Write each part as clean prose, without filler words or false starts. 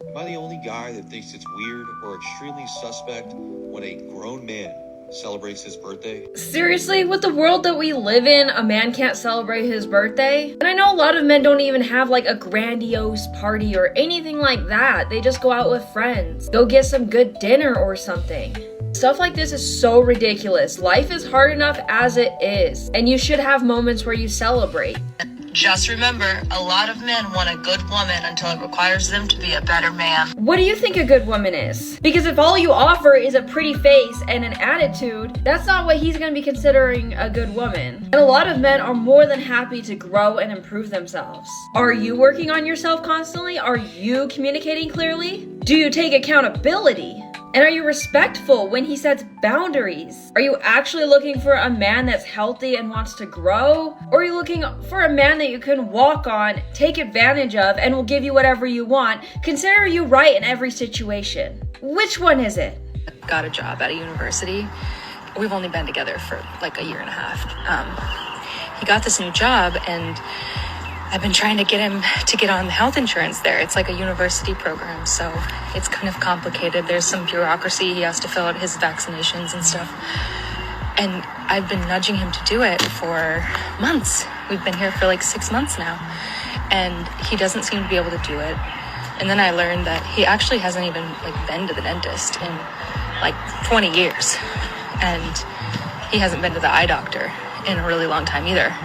Am I the only guy that thinks it's weird or extremely suspect when a grown man celebrates his birthday? Seriously, with the world that we live in, a man can't celebrate his birthday? And I know a lot of men don't even have like a grandiose party or anything like that. They just go out with friends, go get some good dinner or something. Stuff like this is so ridiculous. Life is hard enough as it is, and you should have moments where you celebrate. Just remember, a lot of men want a good woman until it requires them to be a better man. What do you think a good woman is? Because if all you offer is a pretty face and an attitude, that's not what he's going to be considering a good woman. And a lot of men are more than happy to grow and improve themselves. Are you working on yourself constantly? Are you communicating clearly? Do you take accountability? And are you respectful when he sets boundaries? Are you actually looking for a man that's healthy and wants to grow? Or are you looking for a man that you can walk on, take advantage of, and will give you whatever you want, consider you right in every situation? Which one is it? Got a job at a university. We've only been together for like a year and a half. He got this new job, and I've been trying to get him to get on the health insurance there. It's like a university program, so it's kind of complicated. There's some bureaucracy. He has to fill out his vaccinations and stuff. And I've been nudging him to do it for months. We've been here for like 6 months now, and he doesn't seem to be able to do it. And then I learned that he actually hasn't even like been to the dentist in like 20 years, and he hasn't been to the eye doctor in a really long time either.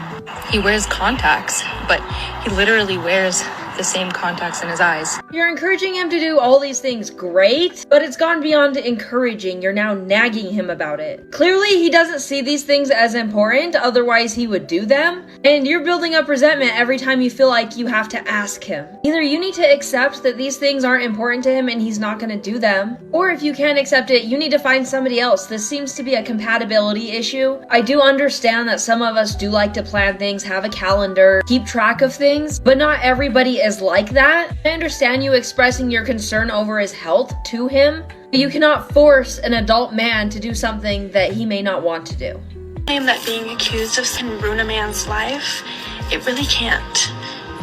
He wears contacts, but he literally wears the same contacts in his eyes. You're encouraging him to do all these things, great, but it's gone beyond encouraging. You're now nagging him about it. Clearly, he doesn't see these things as important, otherwise he would do them, and you're building up resentment every time you feel like you have to ask him. Either you need to accept that these things aren't important to him and he's not going to do them, or if you can't accept it, you need to find somebody else. This seems to be a compatibility issue. I do understand that some of us do like to plan things, have a calendar, keep track of things, but not everybody is like that. I understand you expressing your concern over his health to him, but you cannot force an adult man to do something that he may not want to do. Claim that being accused of can ruin a man's life. It really can't.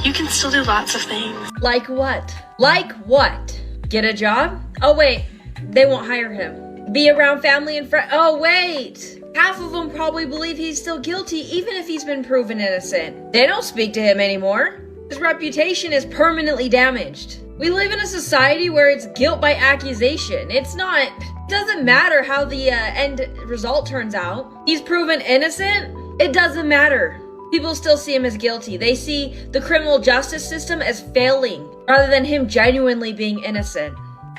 You can still do lots of things. Like what? Like what? Get a job? Oh wait, they won't hire him. Be around family and friends. Oh wait! Half of them probably believe he's still guilty even if he's been proven innocent. They don't speak to him anymore. His reputation is permanently damaged. We live in a society where it's guilt by accusation. It doesn't matter how the end result turns out. He's proven innocent. It doesn't matter. People still see him as guilty. They see the criminal justice system as failing rather than him genuinely being innocent.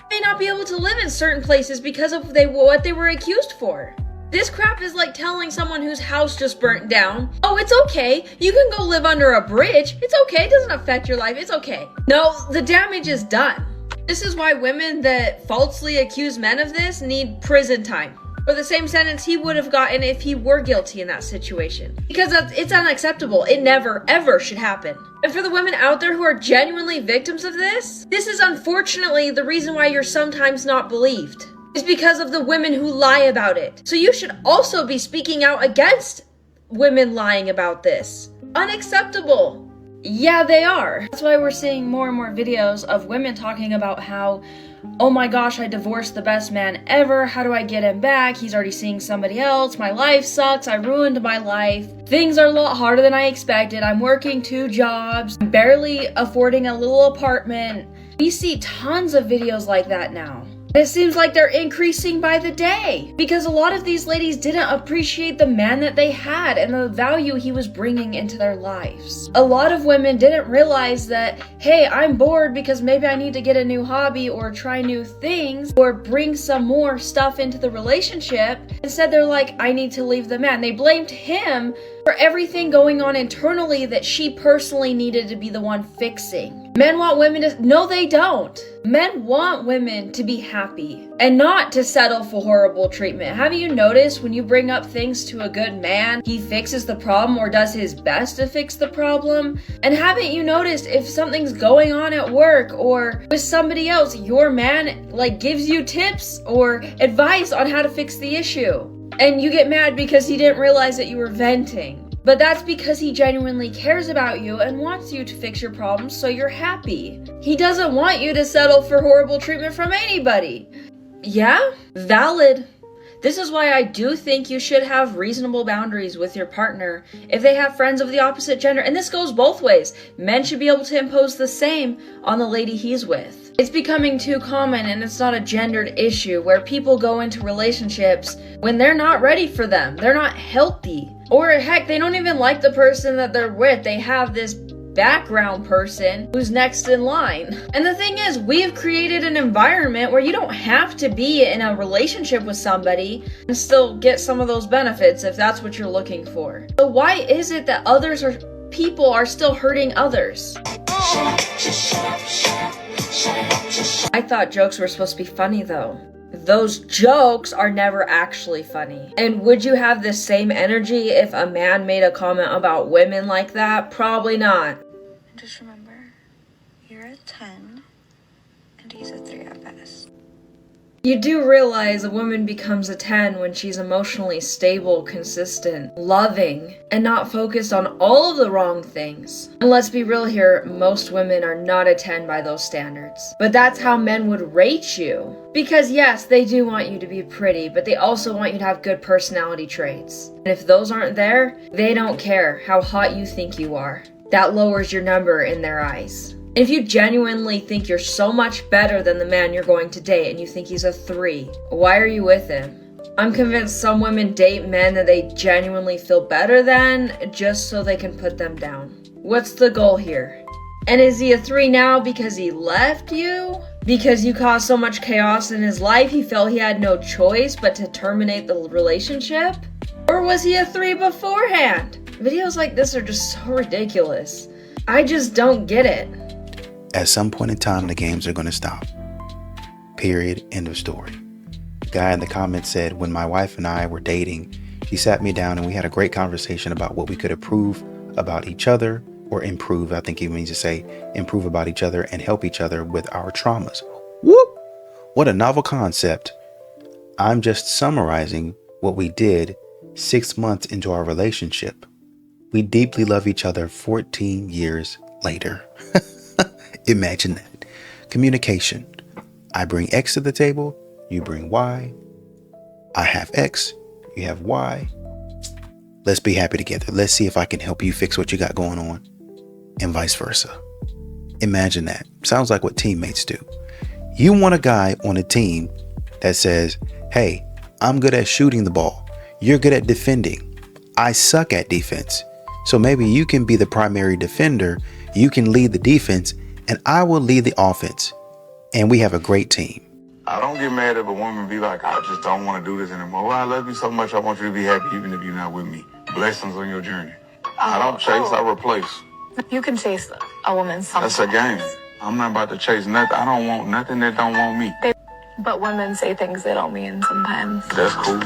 He may not be able to live in certain places because of what they were accused for. This crap is like telling someone whose house just burnt down, oh, it's okay, you can go live under a bridge. It's okay, it doesn't affect your life, it's okay. No, the damage is done. This is why women that falsely accuse men of this need prison time, or the same sentence he would have gotten if he were guilty in that situation. Because it's unacceptable. It never, ever should happen. And for the women out there who are genuinely victims of this is unfortunately the reason why you're sometimes not believed. Is because of the women who lie about it. So you should also be speaking out against women lying about this. Unacceptable. Yeah, they are. That's why we're seeing more and more videos of women talking about how, oh my gosh, I divorced the best man ever. How do I get him back? He's already seeing somebody else. My life sucks. I ruined my life. Things are a lot harder than I expected. I'm working 2 jobs. I'm barely affording a little apartment. We see tons of videos like that now. It seems like they're increasing by the day because a lot of these ladies didn't appreciate the man that they had and the value he was bringing into their lives. A lot of women didn't realize that, hey, I'm bored because maybe I need to get a new hobby or try new things or bring some more stuff into the relationship. Instead, they're like, I need to leave the man. They blamed him for everything going on internally that she personally needed to be the one fixing. Men want women to... No, they don't. Men want women to be happy and not to settle for horrible treatment. Have you noticed when you bring up things to a good man, he fixes the problem or does his best to fix the problem? And haven't you noticed if something's going on at work or with somebody else, your man gives you tips or advice on how to fix the issue? And you get mad because he didn't realize that you were venting. But that's because he genuinely cares about you and wants you to fix your problems so you're happy. He doesn't want you to settle for horrible treatment from anybody. Yeah, valid. This is why I do think you should have reasonable boundaries with your partner if they have friends of the opposite gender. And this goes both ways. Men should be able to impose the same on the lady he's with. It's becoming too common, and it's not a gendered issue, where people go into relationships when they're not ready for them. They're not healthy. Or heck, they don't even like the person that they're with. They have this background person who's next in line. And the thing is, we have created an environment where you don't have to be in a relationship with somebody and still get some of those benefits if that's what you're looking for. So why is it that people are still hurting others? I thought jokes were supposed to be funny though. Those jokes are never actually funny. And would you have the same energy if a man made a comment about women like that? Probably not. Just remember, you're a 10 and he's a 3 at best. You do realize a woman becomes a 10 when she's emotionally stable, consistent, loving, and not focused on all of the wrong things. And let's be real here, most women are not a 10 by those standards. But that's how men would rate you. Because yes, they do want you to be pretty, but they also want you to have good personality traits. And if those aren't there, they don't care how hot you think you are. That lowers your number in their eyes. If you genuinely think you're so much better than the man you're going to date and you think he's a 3, why are you with him? I'm convinced some women date men that they genuinely feel better than just so they can put them down. What's the goal here? And is he a 3 now because he left you? Because you caused so much chaos in his life he felt he had no choice but to terminate the relationship? Or was he a 3 beforehand? Videos like this are just so ridiculous. I just don't get it. At some point in time, the games are going to stop. Period. End of story. The guy in the comments said, when my wife and I were dating, she sat me down and we had a great conversation about what we could improve about each other, or improve. I think he means to say improve about each other and help each other with our traumas. Whoop! What a novel concept. I'm just summarizing what we did 6 months into our relationship. We deeply love each other 14 years later. Imagine that. Communication. I bring X to the table, you bring Y. I have X, you have Y. Let's be happy together. Let's see if I can help you fix what you got going on, and vice versa. Imagine that. Sounds like what teammates do. You want a guy on a team that says, hey, I'm good at shooting the ball. You're good at defending. I suck at defense. So maybe you can be the primary defender. You can lead the defense and I will lead the offense. And we have a great team. I don't get mad if a woman be like, I just don't want to do this anymore. Well, I love you so much. I want you to be happy even if you're not with me. Blessings on your journey. I don't chase, I replace. You can chase a woman sometimes. That's a game. I'm not about to chase nothing. I don't want nothing that don't want me. But women say things they don't mean sometimes. That's cool.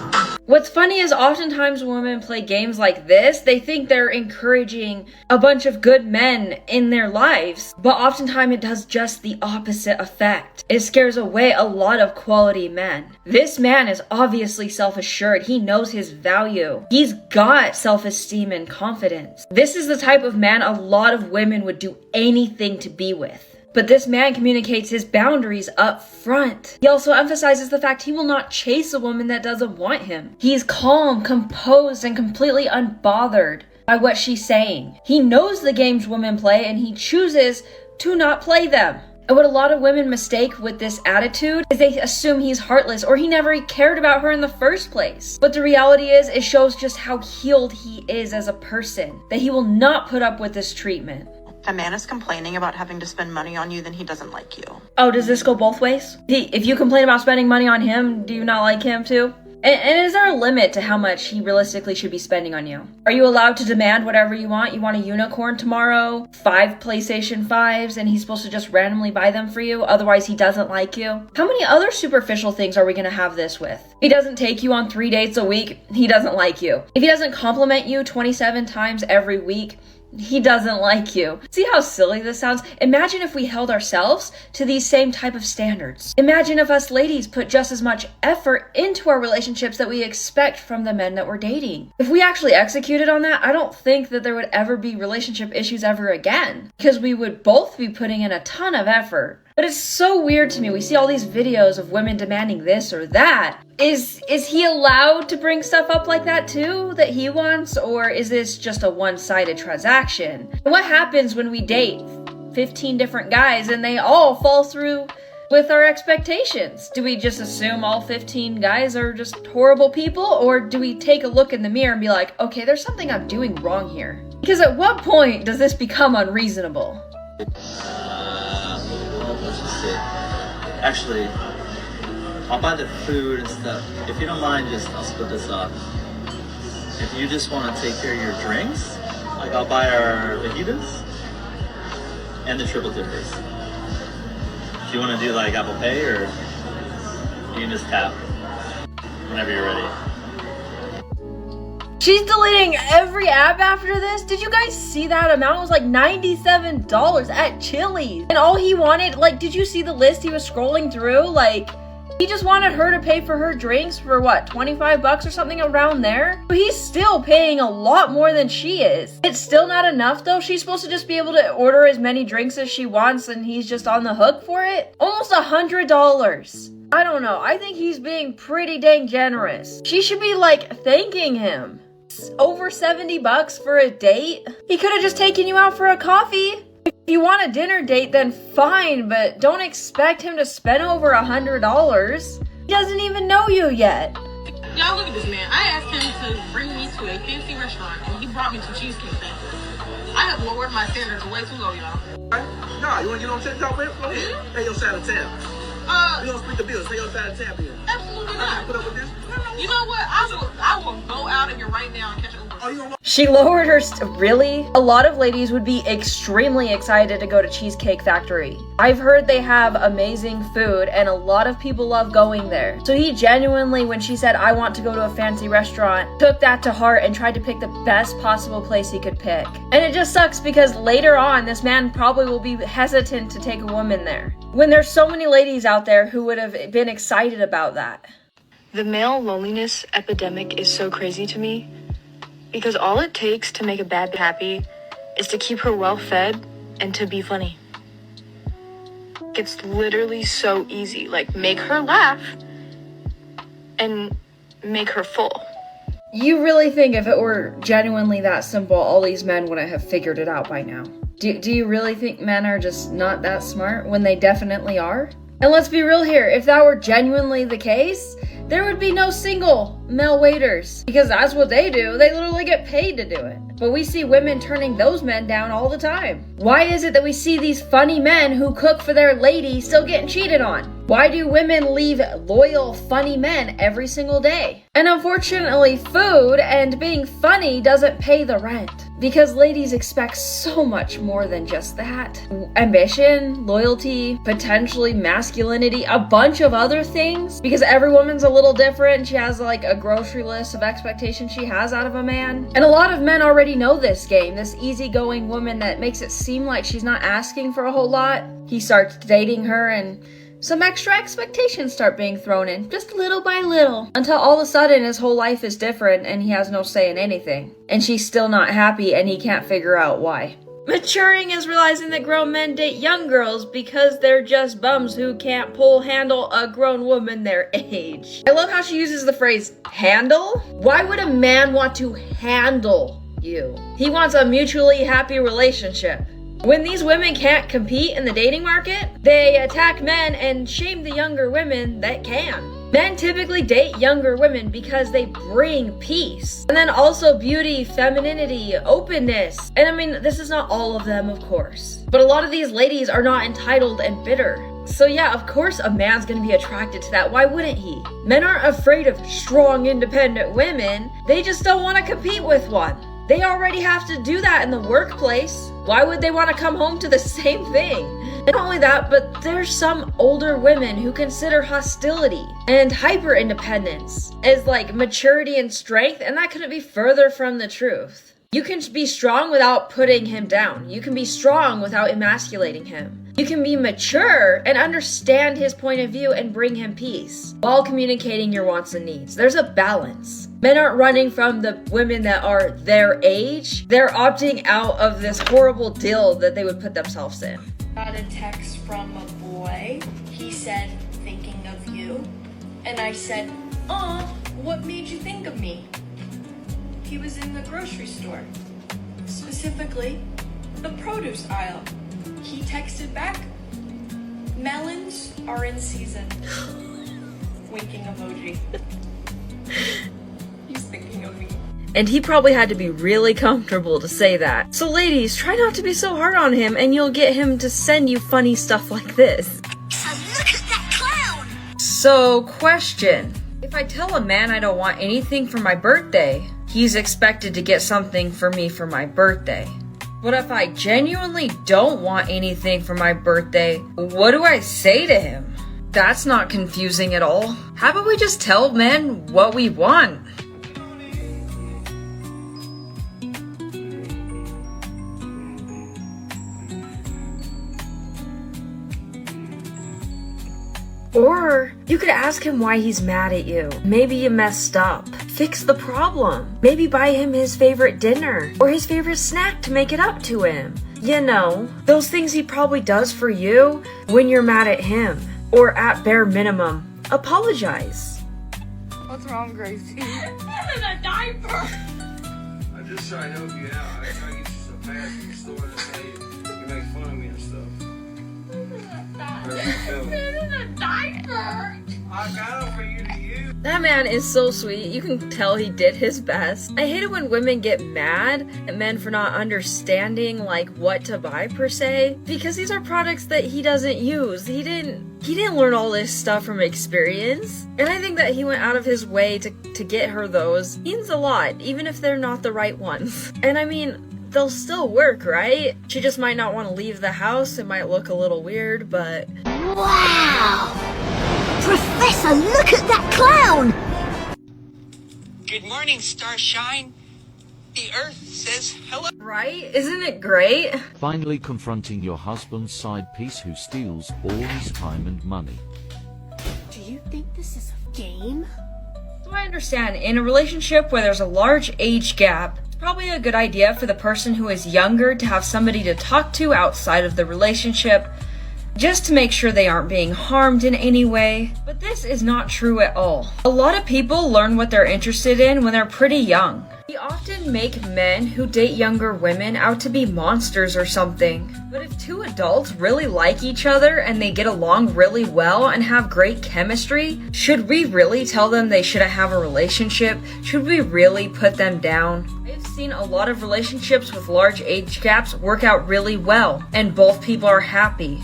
What's funny is oftentimes when women play games like this, they think they're encouraging a bunch of good men in their lives, but oftentimes it does just the opposite effect. It scares away a lot of quality men. This man is obviously self-assured. He knows his value. He's got self-esteem and confidence. This is the type of man a lot of women would do anything to be with. But this man communicates his boundaries up front. He also emphasizes the fact he will not chase a woman that doesn't want him. He's calm, composed, and completely unbothered by what she's saying. He knows the games women play and he chooses to not play them. And what a lot of women mistake with this attitude is they assume he's heartless or he never cared about her in the first place. But the reality is, it shows just how healed he is as a person, that he will not put up with this treatment. If a man is complaining about having to spend money on you, then he doesn't like you. Oh, does this go both ways? If you complain about spending money on him, do you not like him too? And is there a limit to how much he realistically should be spending on you? Are you allowed to demand whatever you want? You want a unicorn tomorrow, 5 PlayStation 5s, and he's supposed to just randomly buy them for you? Otherwise, he doesn't like you? How many other superficial things are we going to have this with? If he doesn't take you on 3 dates a week, he doesn't like you. If he doesn't compliment you 27 times every week, He doesn't like you. See how silly this sounds? Imagine if we held ourselves to these same type of standards. Imagine if us ladies put just as much effort into our relationships that we expect from the men that we're dating. If we actually executed on that, I don't think that there would ever be relationship issues ever again, because we would both be putting in a ton of effort. But it's so weird to me. We see all these videos of women demanding this or that. Is he allowed to bring stuff up like that too, that he wants? Or is this just a one-sided transaction? And what happens when we date 15 different guys and they all fall through with our expectations? Do we just assume all 15 guys are just horrible people? Or do we take a look in the mirror and be like, okay, there's something I'm doing wrong here? Because at what point does this become unreasonable? Let's just see. Actually, I'll buy the food and stuff. If you don't mind, I'll split this up. If you just want to take care of your drinks, like I'll buy our fajitas and the triple dippers. Do you want to do like Apple Pay, or you can just tap whenever you're ready? She's deleting every app after this. Did you guys see that amount? It was like $97 at Chili's. And all he wanted, like, did you see the list he was scrolling through? Like, he just wanted her to pay for her drinks for what, 25 bucks or something around there? But he's still paying a lot more than she is. It's still not enough though. She's supposed to just be able to order as many drinks as she wants and he's just on the hook for it? Almost $100. I don't know. I think he's being pretty dang generous. She should be like thanking him. Over 70 bucks for a date? He could have just taken you out for a coffee. If you want a dinner date, then fine, but don't expect him to spend over $100. He doesn't even know you yet. Y'all look at this man. I asked him to bring me to a fancy restaurant, and he brought me to Cheesecake Factory. I have lowered my standards way too low, y'all. Nah, you want to get on TikTok with? Go ahead. Pay your side of tab. You don't split the bills. Pay your side of tab here. Absolutely not. Put up with this. You know what? I will go out of here right now and catch an Uber. She lowered her really? A lot of ladies would be extremely excited to go to Cheesecake Factory. I've heard they have amazing food and a lot of people love going there. So he genuinely, when she said, I want to go to a fancy restaurant, took that to heart and tried to pick the best possible place he could pick. And it just sucks because later on, this man probably will be hesitant to take a woman there, when there's so many ladies out there who would have been excited about that. The male loneliness epidemic is so crazy to me because all it takes to make a bad bitch happy is to keep her well fed and to be funny. It's literally so easy. Like, make her laugh and make her full. You really think if it were genuinely that simple, all these men wouldn't have figured it out by now? Do you really think men are just not that smart when they definitely are? And let's be real here, if that were genuinely the case, there would be no single male waiters, because that's what they do. They literally get paid to do it. But we see women turning those men down all the time. Why is it that we see these funny men who cook for their lady still getting cheated on? Why do women leave loyal, funny men every single day? And unfortunately, food and being funny doesn't pay the rent, because ladies expect so much more than just that. Ambition, loyalty, potentially masculinity, a bunch of other things, because every woman's a little different and she has like a grocery list of expectations she has out of a man. And a lot of men already know this game, this easygoing woman that makes it seem like she's not asking for a whole lot. He starts dating her and some extra expectations start being thrown in, just little by little, until all of a sudden his whole life is different and he has no say in anything. And she's still not happy and he can't figure out why. Maturing is realizing that grown men date young girls because they're just bums who can't handle a grown woman their age. I love how she uses the phrase handle. Why would a man want to handle you? He wants a mutually happy relationship. When these women can't compete in the dating market, they attack men and shame the younger women that can. Men typically date younger women because they bring peace. And then also beauty, femininity, openness. And I mean, this is not all of them, of course. But a lot of these ladies are not entitled and bitter. So yeah, of course a man's gonna be attracted to that. Why wouldn't he? Men aren't afraid of strong, independent women. They just don't want to compete with one. They already have to do that in the workplace. Why would they want to come home to the same thing? Not only that, but there's some older women who consider hostility and hyper-independence as like maturity and strength, and that couldn't be further from the truth. You can be strong without putting him down. You can be strong without emasculating him. You can be mature and understand his point of view and bring him peace while communicating your wants and needs. There's a balance. Men aren't running from the women that are their age. They're opting out of this horrible deal that they would put themselves in. Got a text from a boy. He said, thinking of you. And I said, what made you think of me? He was in the grocery store. Specifically, the produce aisle. He texted back, melons are in season. Winking emoji. He's thinking of me. And he probably had to be really comfortable to say that. So ladies, try not to be so hard on him and you'll get him to send you funny stuff like this. So look at that clown! So, question. If I tell a man I don't want anything for my birthday, he's expected to get something for me for my birthday. But if I genuinely don't want anything for my birthday, what do I say to him? That's not confusing at all. How about we just tell men what we want? Or you could ask him why he's mad at you. Maybe you messed up. Fix the problem. Maybe buy him his favorite dinner or his favorite snack to make it up to him. You know, those things he probably does for you when you're mad at him. Or at bare minimum, apologize. What's wrong, Gracie? This is a diaper. I just try to help you out. I try to get you some pads from the store and say you make fun of me and stuff. This is a diaper. I got them for you to use. That man is so sweet. You can tell he did his best. I hate it when women get mad at men for not understanding like what to buy per se, because these are products that he doesn't use. He didn't learn all this stuff from experience. And I think that he went out of his way to get her those means a lot, even if they're not the right ones. And I mean, they'll still work, right? She just might not want to leave the house. It might look a little weird, but... Wow! Professor, look at that clown! Good morning, Starshine. The Earth says hello. Right? Isn't it great? Finally confronting your husband's side piece who steals all his time and money. Do you think this is a game? So I understand, in a relationship where there's a large age gap, it's probably a good idea for the person who is younger to have somebody to talk to outside of the relationship, just to make sure they aren't being harmed in any way. But this is not true at all. A lot of people learn what they're interested in when they're pretty young. We often make men who date younger women out to be monsters or something. But if two adults really like each other and they get along really well and have great chemistry, should we really tell them they shouldn't have a relationship? Should we really put them down? I've seen a lot of relationships with large age gaps work out really well, and both people are happy.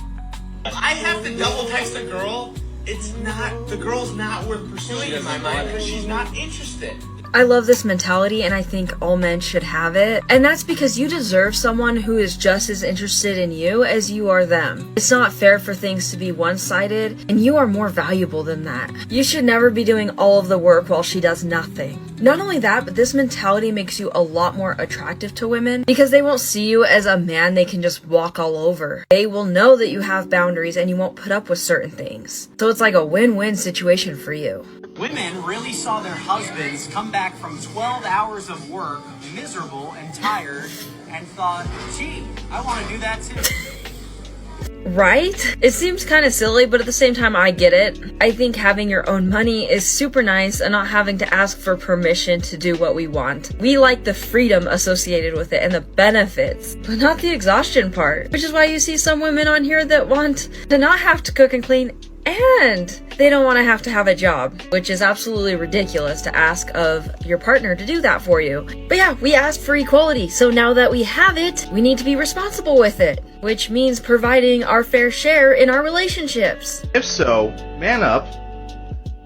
I have to double text a girl. The girl's not worth pursuing in my mind because she's not interested. I love this mentality and I think all men should have it. And that's because you deserve someone who is just as interested in you as you are them. It's not fair for things to be one-sided, and you are more valuable than that. You should never be doing all of the work while she does nothing. Not only that, but this mentality makes you a lot more attractive to women because they won't see you as a man they can just walk all over. They will know that you have boundaries and you won't put up with certain things. So it's like a win-win situation for you. Women really saw their husbands come back from 12 hours of work, miserable and tired, and thought, gee, I want to do that too. Right? It seems kind of silly, but at the same time, I get it. I think having your own money is super nice and not having to ask for permission to do what we want. We like the freedom associated with it and the benefits, but not the exhaustion part, which is why you see some women on here that want to not have to cook and clean, and they don't want to have a job, which is absolutely ridiculous to ask of your partner to do that for you. But yeah, we asked for equality, so now that we have it, we need to be responsible with it, which means providing our fair share in our relationships. If so, man up,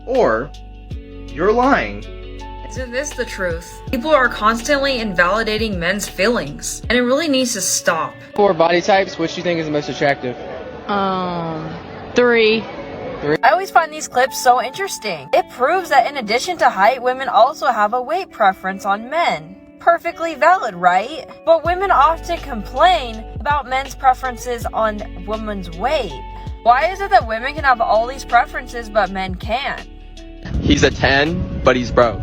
or you're lying. Isn't this the truth? People are constantly invalidating men's feelings, and it really needs to stop. 4 body types, which do you think is the most attractive? 3. I always find these clips so interesting. It proves that in addition to height, women also have a weight preference on men. perfectly valid, right? But women often complain about men's preferences on women's weight. Why is it that women can have all these preferences but men can't? He's a 10, but he's broke.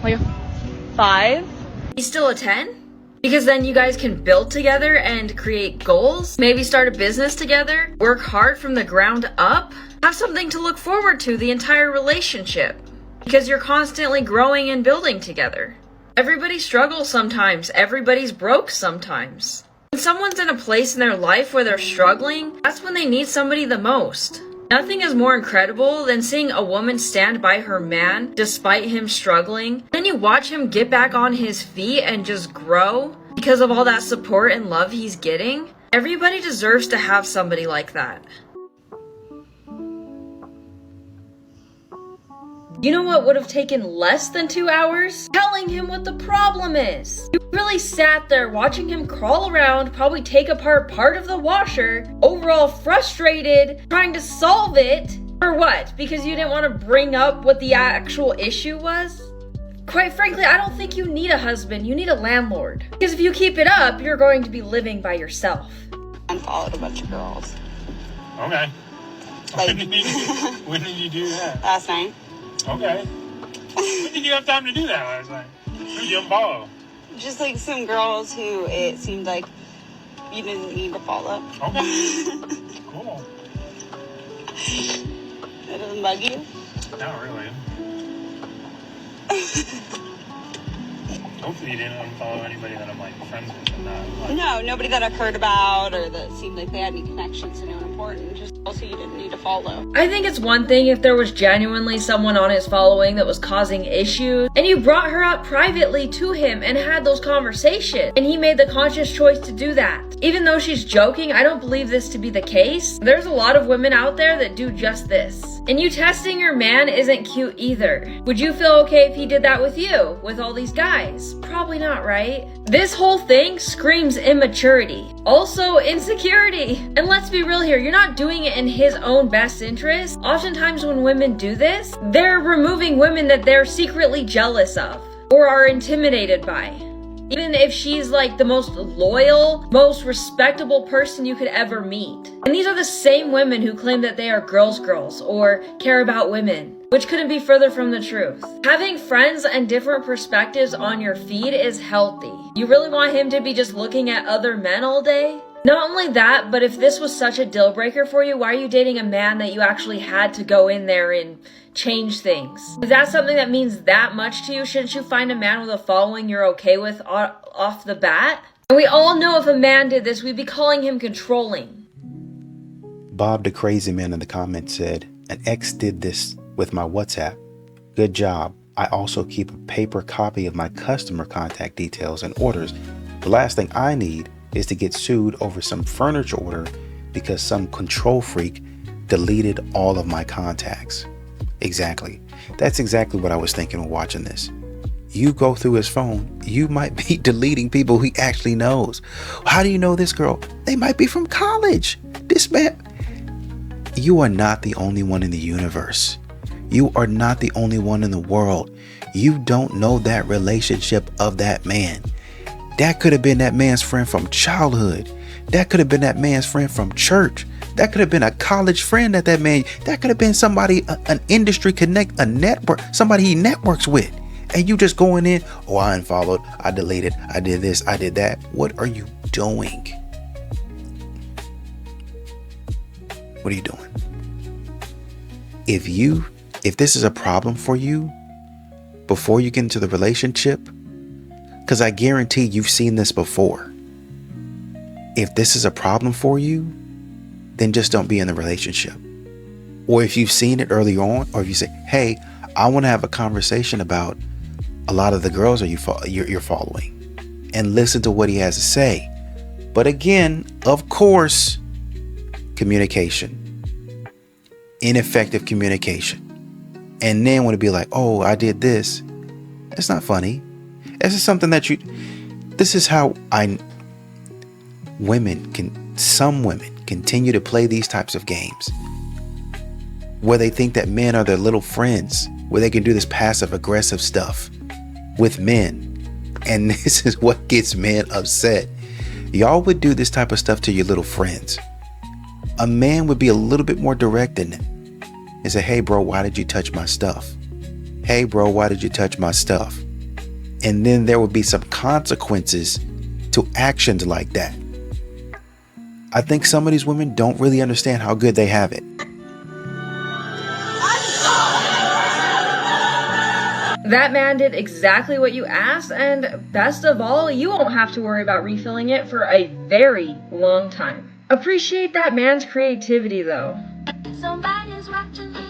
Like a 5? He's still a 10? Because then you guys can build together and create goals, maybe start a business together, work hard from the ground up, have something to look forward to the entire relationship. Because you're constantly growing and building together. Everybody struggles sometimes, everybody's broke sometimes. When someone's in a place in their life where they're struggling, that's when they need somebody the most. Nothing is more incredible than seeing a woman stand by her man despite him struggling. Then you watch him get back on his feet and just grow because of all that support and love he's getting. Everybody deserves to have somebody like that. You know what would have taken less than 2 hours? Telling him what the problem is. You really sat there watching him crawl around, probably take apart part of the washer, overall frustrated, trying to solve it. For what? Because you didn't want to bring up what the actual issue was? Quite frankly, I don't think you need a husband, you need a landlord. Because if you keep it up, you're going to be living by yourself. Unfollowed a bunch of girls. Okay. Like, when did you do that? last night. Okay. When did you have time to do that last night? Who did you unfollow? Just like some girls who it seemed like you didn't need to follow. Okay. Cool. That doesn't bug you? Not really. Hopefully you didn't unfollow anybody that I'm like friends with and not like... No, nobody that I've heard about or that seemed like they had any connections to anyone important. Just also you didn't need to follow. I think it's one thing if there was genuinely someone on his following that was causing issues, and you brought her up privately to him and had those conversations, and he made the conscious choice to do that. Even though she's joking, I don't believe this to be the case. There's a lot of women out there that do just this. And you testing your man isn't cute either. Would you feel okay if he did that with you, with all these guys? Probably not, right? This whole thing screams immaturity. Also insecurity. And let's be real here, you're not doing it in his own best interest. Oftentimes when women do this, they're removing women that they're secretly jealous of or are intimidated by. Even if she's like the most loyal, most respectable person you could ever meet. And these are the same women who claim that they are girls or care about women, which couldn't be further from the truth. Having friends and different perspectives on your feed is healthy. You really want him to be just looking at other men all day? Not only that, but if this was such a deal breaker for you, why are you dating a man that you actually had to go in there and change things? If that's something that means that much to you, shouldn't you find a man with a following you're okay with off the bat? And we all know if a man did this, we'd be calling him controlling. Bob the Crazy Man in the comments said, an ex did this with my WhatsApp. Good job. I also keep a paper copy of my customer contact details and orders. The last thing I need is to get sued over some furniture order because some control freak deleted all of my contacts. Exactly. That's exactly what I was thinking when watching this. You go through his phone, you might be deleting people he actually knows. How do you know this girl? They might be from college. This man. You are not the only one in the universe. You are not the only one in the world. You don't know that relationship of that man. That could have been that man's friend from childhood. That could have been that man's friend from church. That could have been a college friend that man. That could have been somebody, an industry connect, a network, somebody he networks with. And you just going in, oh, I unfollowed, I deleted, I did this, I did that. What are you doing? What are you doing? If this is a problem for you, before you get into the relationship, because I guarantee you've seen this before. If this is a problem for you, then just don't be in the relationship. Or if you've seen it early on, or if you say, hey, I want to have a conversation about a lot of the girls you're following, and listen to what he has to say. But again, of course, communication, ineffective communication. And then when it be like, oh, I did this. It's not funny. This is something that this is how some women continue to play these types of games where they think that men are their little friends, where they can do this passive aggressive stuff with men. And this is what gets men upset. Y'all would do this type of stuff to your little friends. A man would be a little bit more direct in it and say, hey bro, why did you touch my stuff? Hey bro, why did you touch my stuff? And then there would be some consequences to actions like that. I think some of these women don't really understand how good they have it. That man did exactly what you asked, and best of all, you won't have to worry about refilling it for a very long time. Appreciate that man's creativity though. Somebody's watching me.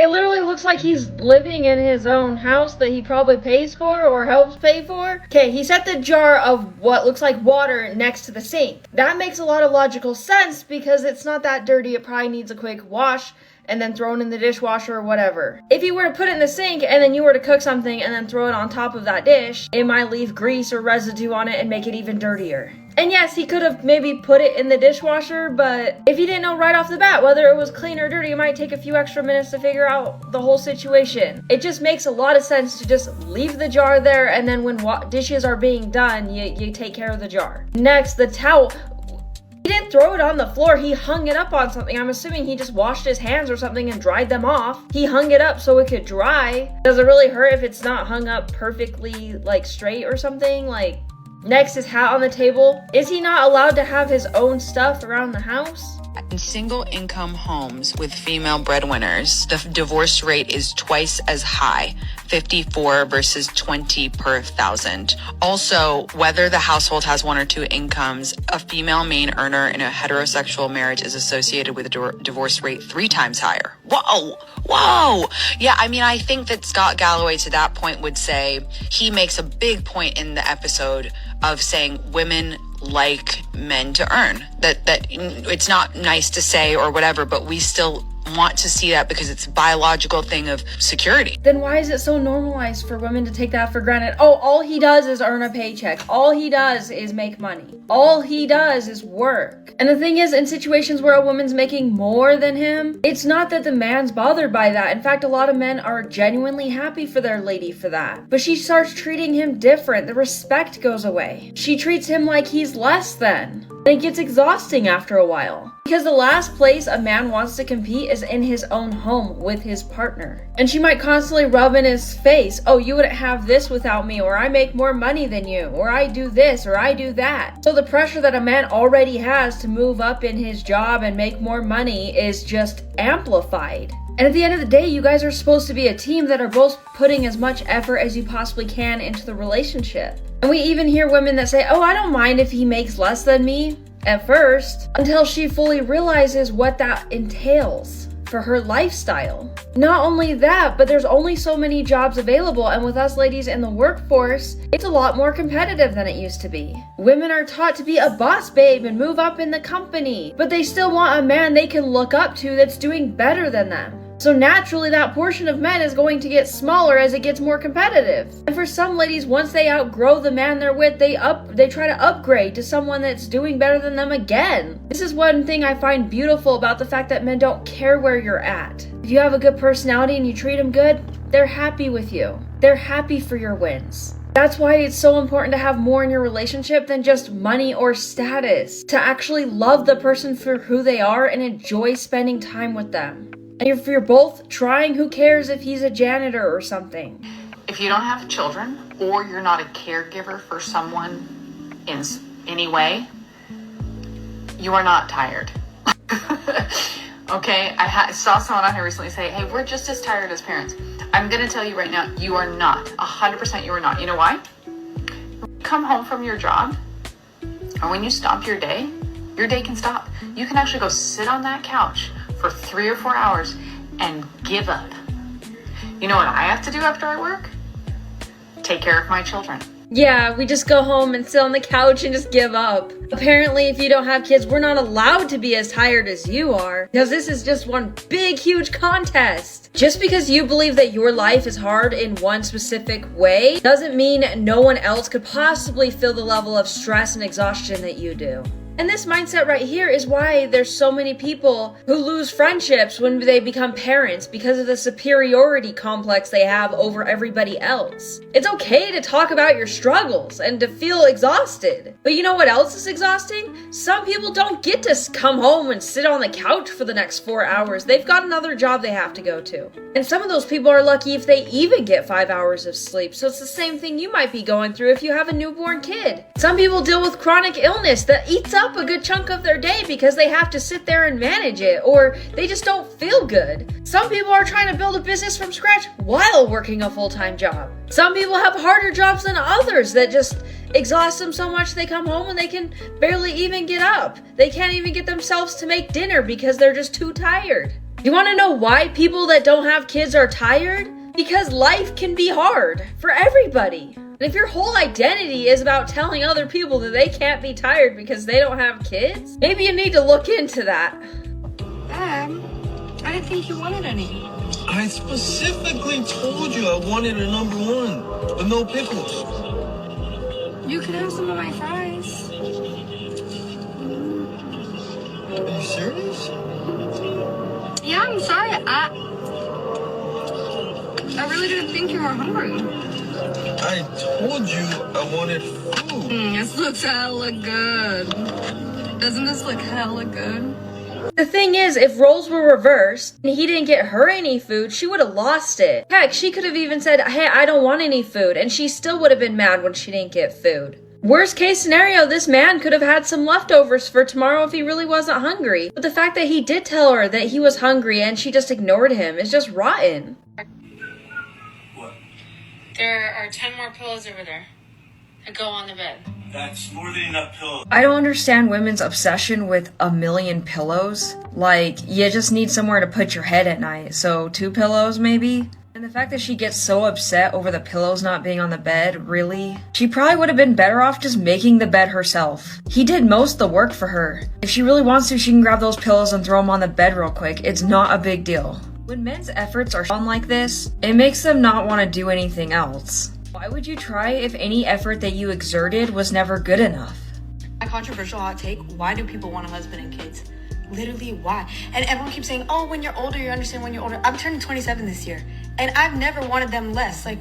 It literally looks like he's living in his own house that he probably pays for or helps pay for. Okay, he set the jar of what looks like water next to the sink. That makes a lot of logical sense because it's not that dirty. It probably needs a quick wash and then thrown in the dishwasher or whatever. If you were to put it in the sink and then you were to cook something and then throw it on top of that dish, it might leave grease or residue on it and make it even dirtier. And yes, he could have maybe put it in the dishwasher, but if you didn't know right off the bat whether it was clean or dirty, it might take a few extra minutes to figure out the whole situation. It just makes a lot of sense to just leave the jar there, and then when dishes are being done, you take care of the jar. Next, the towel. He didn't throw it on the floor, he hung it up on something. I'm assuming he just washed his hands or something and dried them off. He hung it up so it could dry. Does it really hurt if it's not hung up perfectly, like, straight or something? Like, next, his hat on the table. Is he not allowed to have his own stuff around the house? In single income homes with female breadwinners, the divorce rate is twice as high, 54 versus 20 per thousand. Also, whether the household has one or two incomes, a female main earner in a heterosexual marriage is associated with a divorce rate 3 times higher. Whoa. Yeah, I mean, I think that Scott Galloway to that point would say, he makes a big point in the episode of saying women like men to earn. That it's not nice to say or whatever, but we still want to see that because it's a biological thing of security. Then why is it so normalized for women to take that for granted? Oh, all he does is earn a paycheck. All he does is make money. All he does is work. And the thing is, in situations where a woman's making more than him, it's not that the man's bothered by that. In fact, a lot of men are genuinely happy for their lady for that. But she starts treating him different. The respect goes away. She treats him like he's less than. And it gets exhausting after a while. Because the last place a man wants to compete is in his own home with his partner. And she might constantly rub in his face, oh, you wouldn't have this without me, or I make more money than you, or I do this, or I do that. So the pressure that a man already has to move up in his job and make more money is just amplified. And at the end of the day, you guys are supposed to be a team that are both putting as much effort as you possibly can into the relationship. And we even hear women that say, oh, I don't mind if he makes less than me at first, until she fully realizes what that entails for her lifestyle. Not only that, but there's only so many jobs available, and with us ladies in the workforce, it's a lot more competitive than it used to be. Women are taught to be a boss babe and move up in the company, but they still want a man they can look up to that's doing better than them. So naturally, that portion of men is going to get smaller as it gets more competitive. And for some ladies, once they outgrow the man they're with, they try to upgrade to someone that's doing better than them again. This is one thing I find beautiful about the fact that men don't care where you're at. If you have a good personality and you treat them good, they're happy with you. They're happy for your wins. That's why it's so important to have more in your relationship than just money or status. To actually love the person for who they are and enjoy spending time with them. And if you're both trying, who cares if he's a janitor or something? If you don't have children or you're not a caregiver for someone in any way, you are not tired. Okay, I saw someone on here recently say, hey, we're just as tired as parents. I'm going to tell you right now, you are not. 100% you are not. You know why? Come home from your job, or when you stop your day can stop. You can actually go sit on that couch for 3 or 4 hours and give up. You know what I have to do after I work? Take care of my children. Yeah, we just go home and sit on the couch and just give up. Apparently, if you don't have kids, we're not allowed to be as tired as you are, because this is just one big, huge contest. Just because you believe that your life is hard in one specific way doesn't mean no one else could possibly feel the level of stress and exhaustion that you do. And this mindset right here is why there's so many people who lose friendships when they become parents because of the superiority complex they have over everybody else. It's okay to talk about your struggles and to feel exhausted. But you know what else is exhausting? Some people don't get to come home and sit on the couch for the next 4 hours. They've got another job they have to go to. And some of those people are lucky if they even get 5 hours of sleep. So it's the same thing you might be going through if you have a newborn kid. Some people deal with chronic illness that eats up a good chunk of their day because they have to sit there and manage it, or they just don't feel good. Some people are trying to build a business from scratch while working a full-time job. Some people have harder jobs than others that just exhaust them so much they come home and they can barely even get up. They can't even get themselves to make dinner because they're just too tired. You want to know why people that don't have kids are tired? Because life can be hard for everybody. And if your whole identity is about telling other people that they can't be tired because they don't have kids, maybe you need to look into that. I didn't think you wanted any. I specifically told you I wanted a number one, but no pickles. You can have some of my fries. Are you serious? Yeah, I'm sorry. I really didn't think you were hungry. I told you I wanted food. This looks hella good. Doesn't this look hella good? The thing is, if roles were reversed and he didn't get her any food, she would have lost it. Heck, she could have even said, hey, I don't want any food, and she still would have been mad when she didn't get food. Worst case scenario, this man could have had some leftovers for tomorrow if he really wasn't hungry. But the fact that he did tell her that he was hungry and she just ignored him is just rotten. There are 10 more pillows over there. And go on the bed. That's more than enough pillows. I don't understand women's obsession with a million pillows. Like, you just need somewhere to put your head at night, so 2 pillows maybe? And the fact that she gets so upset over the pillows not being on the bed, really? She probably would have been better off just making the bed herself. He did most of the work for her. If she really wants to, she can grab those pillows and throw them on the bed real quick. It's not a big deal. When men's efforts are shown like this, it makes them not want to do anything else. Why would you try if any effort that you exerted was never good enough? My controversial hot take, why do people want a husband and kids? Literally, why? And everyone keeps saying, oh, when you're older, you understand when you're older. I'm turning 27 this year, and I've never wanted them less. Like,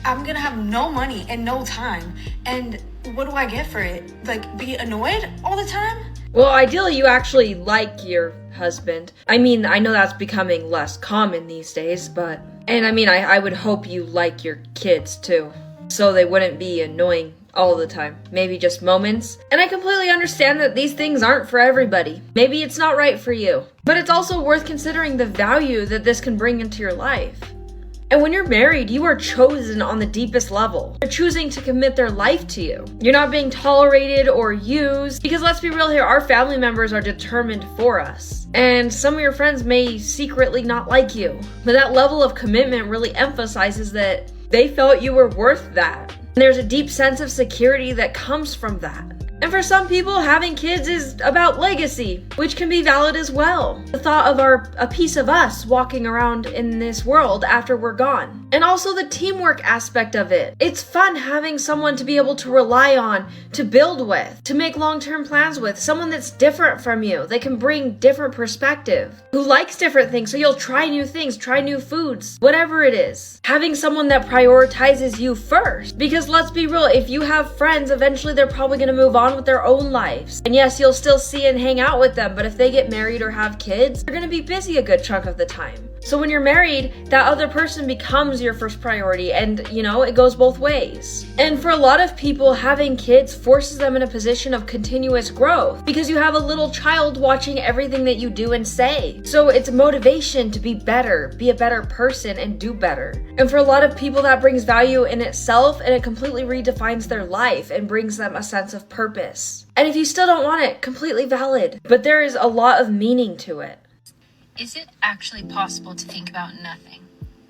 I'm gonna have no money and no time, and what do I get for it? Like, be annoyed all the time? Well, ideally, you actually like your husband. I mean, I know that's becoming less common these days, but... And I mean, I would hope you like your kids, too. So they wouldn't be annoying all the time. Maybe just moments. And I completely understand that these things aren't for everybody. Maybe it's not right for you. But it's also worth considering the value that this can bring into your life. And when you're married, you are chosen on the deepest level. They're choosing to commit their life to you. You're not being tolerated or used. Because let's be real here, our family members are determined for us. And some of your friends may secretly not like you. But that level of commitment really emphasizes that they felt you were worth that. And there's a deep sense of security that comes from that. And for some people, having kids is about legacy, which can be valid as well. The thought of a piece of us walking around in this world after we're gone. And also the teamwork aspect of it. It's fun having someone to be able to rely on, to build with, to make long-term plans with, someone that's different from you, that can bring different perspective, who likes different things, so you'll try new things, try new foods, whatever it is. Having someone that prioritizes you first. Because let's be real, if you have friends, eventually they're probably going to move on with their own lives. And yes, you'll still see and hang out with them, but if they get married or have kids, they're going to be busy a good chunk of the time. So when you're married, that other person becomes your first priority, and you know, it goes both ways. And for a lot of people, having kids forces them in a position of continuous growth because you have a little child watching everything that you do and say. So it's motivation to be better, be a better person, and do better. And for a lot of people, that brings value in itself, and it completely redefines their life and brings them a sense of purpose. And if you still don't want it, completely valid. But there is a lot of meaning to it. Is it actually possible to think about nothing?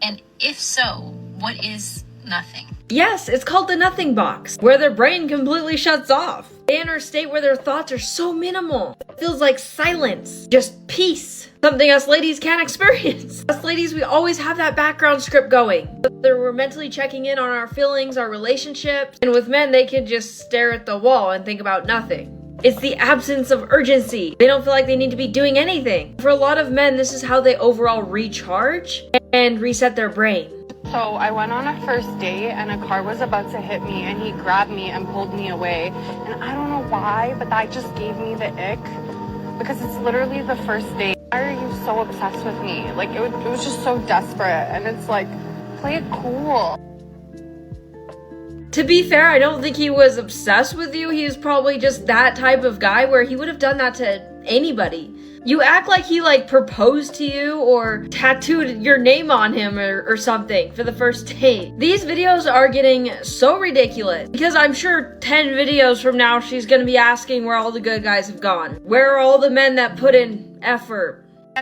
And if so, what is nothing? Yes, it's called the nothing box, where their brain completely shuts off. They enter a state where their thoughts are so minimal. It feels like silence, just peace. Something us ladies can't experience. Us ladies, we always have that background script going. Whether we're mentally checking in on our feelings, our relationships, and with men, they can just stare at the wall and think about nothing. It's the absence of urgency. They don't feel like they need to be doing anything. For a lot of men, this is how they overall recharge and reset their brain. So I went on a first date and a car was about to hit me and he grabbed me and pulled me away. And I don't know why, but that just gave me the ick because it's literally the first date. Why are you so obsessed with me? Like it was just so desperate, and it's like, play it cool. To be fair, I don't think he was obsessed with you. He was probably just that type of guy where he would have done that to anybody. You act like he proposed to you or tattooed your name on him or something for the first date. These videos are getting so ridiculous because I'm sure 10 videos from now she's gonna be asking where all the good guys have gone. Where are all the men that put in effort?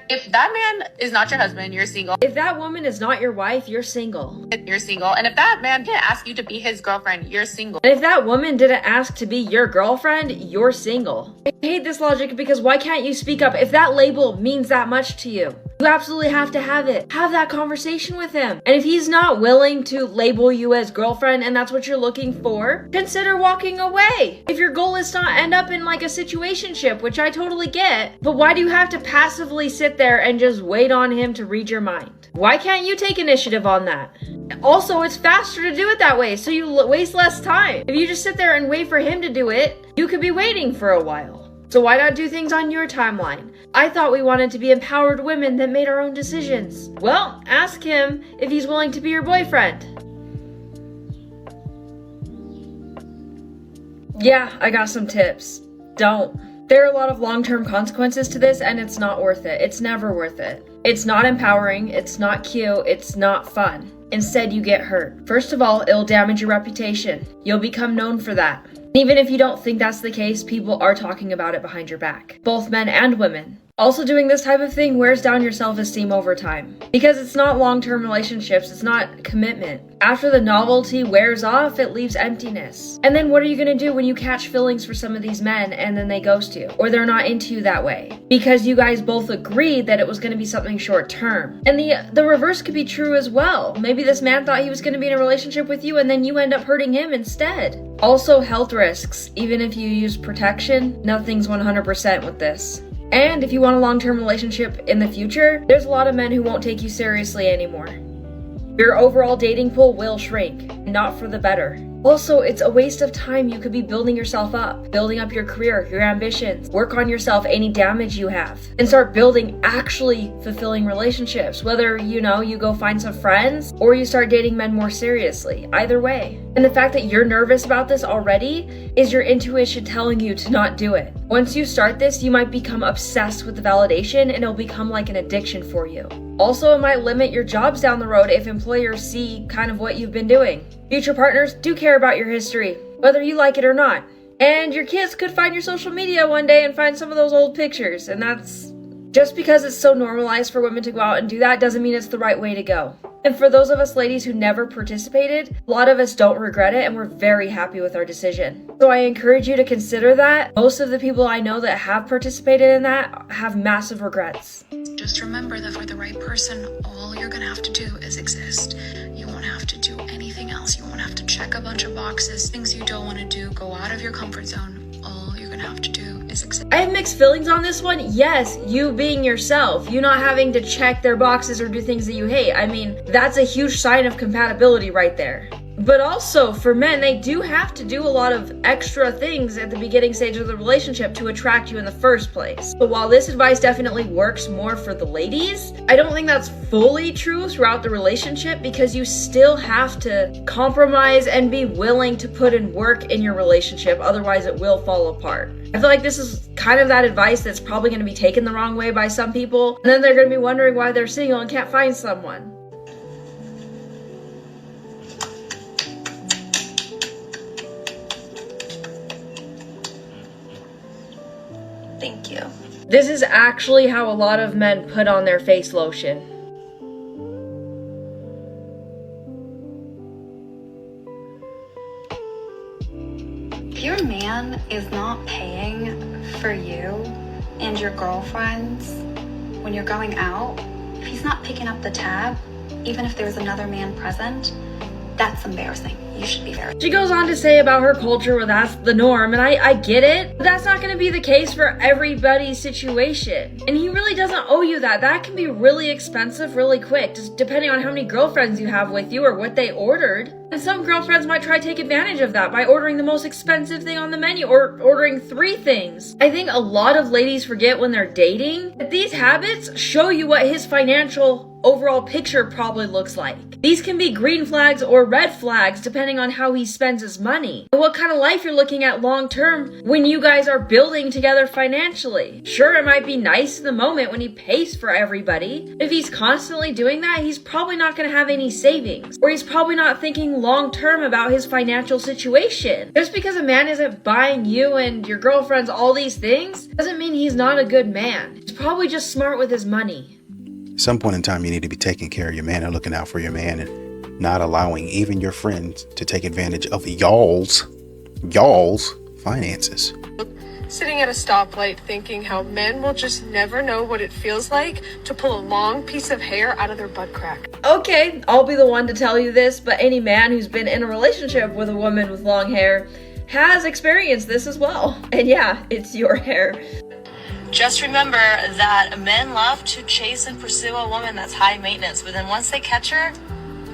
If that man is not your husband, you're single. If that woman is not your wife, you're single. You're single. And if that man didn't ask you to be his girlfriend, you're single. And if that woman didn't ask to be your girlfriend, you're single. I hate this logic because why can't you speak up if that label means that much to you? You absolutely have to have it. Have that conversation with him. And if he's not willing to label you as girlfriend and that's what you're looking for, consider walking away. If your goal is to not end up in a situationship, which I totally get, but why do you have to passively sit there and just wait on him to read your mind? Why can't you take initiative on that? Also, it's faster to do it that way, so you waste less time. If you just sit there and wait for him to do it, you could be waiting for a while. So why not do things on your timeline? I thought we wanted to be empowered women that made our own decisions. Well, ask him if he's willing to be your boyfriend. Yeah, I got some tips. Don't. There are a lot of long-term consequences to this, and it's not worth it. It's never worth it. It's not empowering, it's not cute, it's not fun. Instead, you get hurt. First of all, it'll damage your reputation. You'll become known for that. Even if you don't think that's the case, people are talking about it behind your back. Both men and women. Also, doing this type of thing wears down your self-esteem over time. Because it's not long-term relationships, it's not commitment. After the novelty wears off, it leaves emptiness. And then what are you gonna do when you catch feelings for some of these men and then they ghost you? Or they're not into you that way? Because you guys both agreed that it was gonna be something short-term. And the reverse could be true as well. Maybe this man thought he was gonna be in a relationship with you and then you end up hurting him instead. Also, health risks. Even if you use protection, nothing's 100% with this. And if you want a long-term relationship in the future, there's a lot of men who won't take you seriously anymore. Your overall dating pool will shrink, not for the better. Also, it's a waste of time. You could be building yourself up, building up your career, your ambitions, work on yourself, any damage you have, and start building actually fulfilling relationships. Whether, you go find some friends or you start dating men more seriously, either way. And the fact that you're nervous about this already is your intuition telling you to not do it. Once you start this, you might become obsessed with the validation and it'll become like an addiction for you. Also, it might limit your jobs down the road if employers see kind of what you've been doing. Future partners do care about your history, whether you like it or not. And your kids could find your social media one day and find some of those old pictures. And that's just because it's so normalized for women to go out and do that doesn't mean it's the right way to go. And for those of us ladies who never participated, a lot of us don't regret it and we're very happy with our decision. So I encourage you to consider that. Most of the people I know that have participated in that have massive regrets. Just remember that for the right person, all you're gonna have to do is exist. You won't have to do anything else. You won't have to check a bunch of boxes, things you don't want to do, go out of your comfort zone. All you're gonna have to do is exist. I have mixed feelings on this one. Yes, you being yourself, you not having to check their boxes or do things that you hate. I mean, that's a huge sign of compatibility right there. But also, for men, they do have to do a lot of extra things at the beginning stage of the relationship to attract you in the first place. But while this advice definitely works more for the ladies, I don't think that's fully true throughout the relationship because you still have to compromise and be willing to put in work in your relationship, otherwise it will fall apart. I feel like this is kind of that advice that's probably going to be taken the wrong way by some people, and then they're going to be wondering why they're single and can't find someone. Thank you. This is actually how a lot of men put on their face lotion. If your man is not paying for you and your girlfriends when you're going out, if he's not picking up the tab, even if there's another man present, That's embarrassing. You should be very. She goes on to say about her culture where that's the norm, and I get it, but that's not going to be the case for everybody's situation. And he really doesn't owe you that. That can be really expensive really quick, just depending on how many girlfriends you have with you or what they ordered. And some girlfriends might try to take advantage of that by ordering the most expensive thing on the menu or ordering 3 things. I think a lot of ladies forget when they're dating that these habits show you what his financial overall picture probably looks like. These can be green flags or red flags depending on how he spends his money and what kind of life you're looking at long term when you guys are building together financially. Sure, it might be nice in the moment when he pays for everybody. If he's constantly doing that, he's probably not going to have any savings, or he's probably not thinking long term about his financial situation. Just because a man isn't buying you and your girlfriends all these things doesn't mean he's not a good man. He's probably just smart with his money. At some point in time, you need to be taking care of your man and looking out for your man and not allowing even your friends to take advantage of y'all's finances. Sitting at a stoplight thinking how men will just never know what it feels like to pull a long piece of hair out of their butt crack. Okay, I'll be the one to tell you this, but any man who's been in a relationship with a woman with long hair has experienced this as well. And yeah, it's your hair. Just remember that men love to chase and pursue a woman that's high maintenance, but then once they catch her,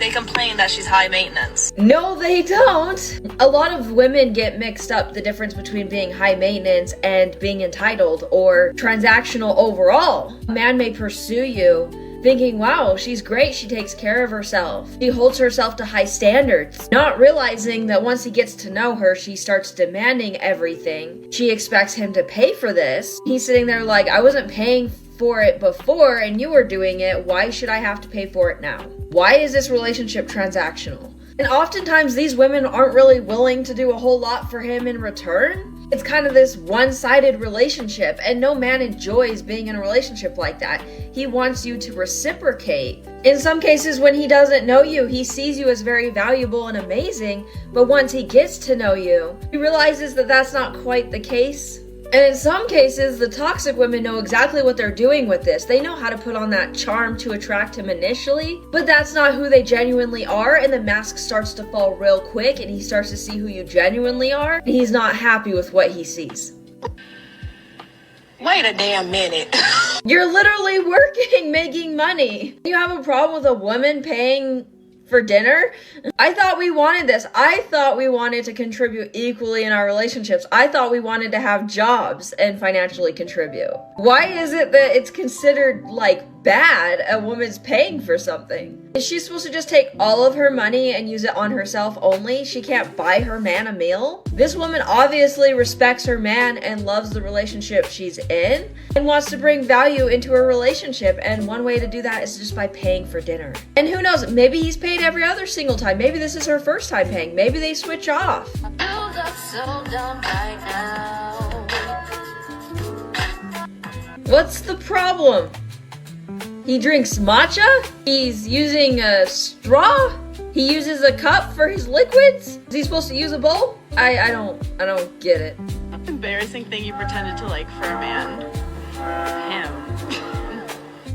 they complain that she's high maintenance. No, they don't. A lot of women get mixed up the difference between being high maintenance and being entitled or transactional overall. A man may pursue you thinking, wow, she's great, she takes care of herself. She holds herself to high standards, not realizing that once he gets to know her, she starts demanding everything. She expects him to pay for this. He's sitting there like, I wasn't paying for it before and you were doing it. Why should I have to pay for it now? Why is this relationship transactional? And oftentimes these women aren't really willing to do a whole lot for him in return. It's kind of this one-sided relationship, and no man enjoys being in a relationship like that. He wants you to reciprocate. In some cases, when he doesn't know you, he sees you as very valuable and amazing, but once he gets to know you, he realizes that that's not quite the case. And in some cases, the toxic women know exactly what they're doing with this. They know how to put on that charm to attract him initially, but that's not who they genuinely are, and the mask starts to fall real quick, and he starts to see who you genuinely are, and he's not happy with what he sees. Wait a damn minute. You're literally working, making money. You have a problem with a woman paying for dinner? I thought we wanted this. I thought we wanted to contribute equally in our relationships. I thought we wanted to have jobs and financially contribute. Why is it that it's considered like bad a woman's paying for something? Is she supposed to just take all of her money and use it on herself only? She can't buy her man a meal? This woman obviously respects her man and loves the relationship she's in and wants to bring value into her relationship, and one way to do that is just by paying for dinner. And who knows, maybe he's paid every other single time. Maybe this is her first time paying. Maybe they switch off. You got so dumb right now. What's the problem? He drinks matcha? He's using a straw? He uses a cup for his liquids? Is he supposed to use a bowl? I don't get it. Embarrassing thing you pretended to like for a man. Him.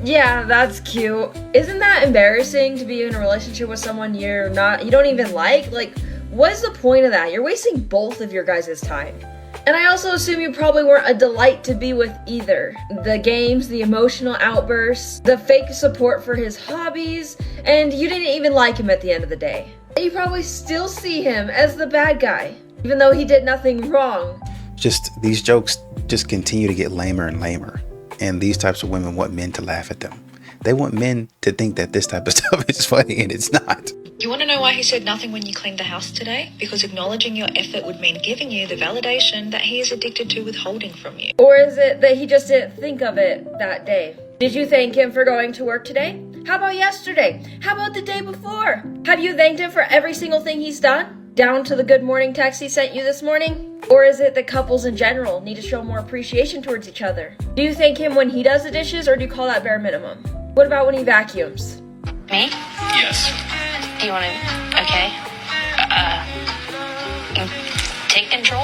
Yeah, that's cute. Isn't that embarrassing to be in a relationship with someone you don't even like? Like, what is the point of that? You're wasting both of your guys' time. And I also assume you probably weren't a delight to be with either. The games, the emotional outbursts, the fake support for his hobbies, and you didn't even like him at the end of the day. And you probably still see him as the bad guy, even though he did nothing wrong. Just these jokes just continue to get lamer and lamer. And these types of women want men to laugh at them. They want men to think that this type of stuff is funny, and it's not. You want to know why he said nothing when you cleaned the house today? Because acknowledging your effort would mean giving you the validation that he is addicted to withholding from you. Or is it that he just didn't think of it that day? Did you thank him for going to work today? How about yesterday? How about the day before? Have you thanked him for every single thing he's done? Down to the good morning text he sent you this morning? Or is it that couples in general need to show more appreciation towards each other? Do you thank him when he does the dishes, or do you call that bare minimum? What about when he vacuums? Me? Yes. Do you want to... Okay. Take control.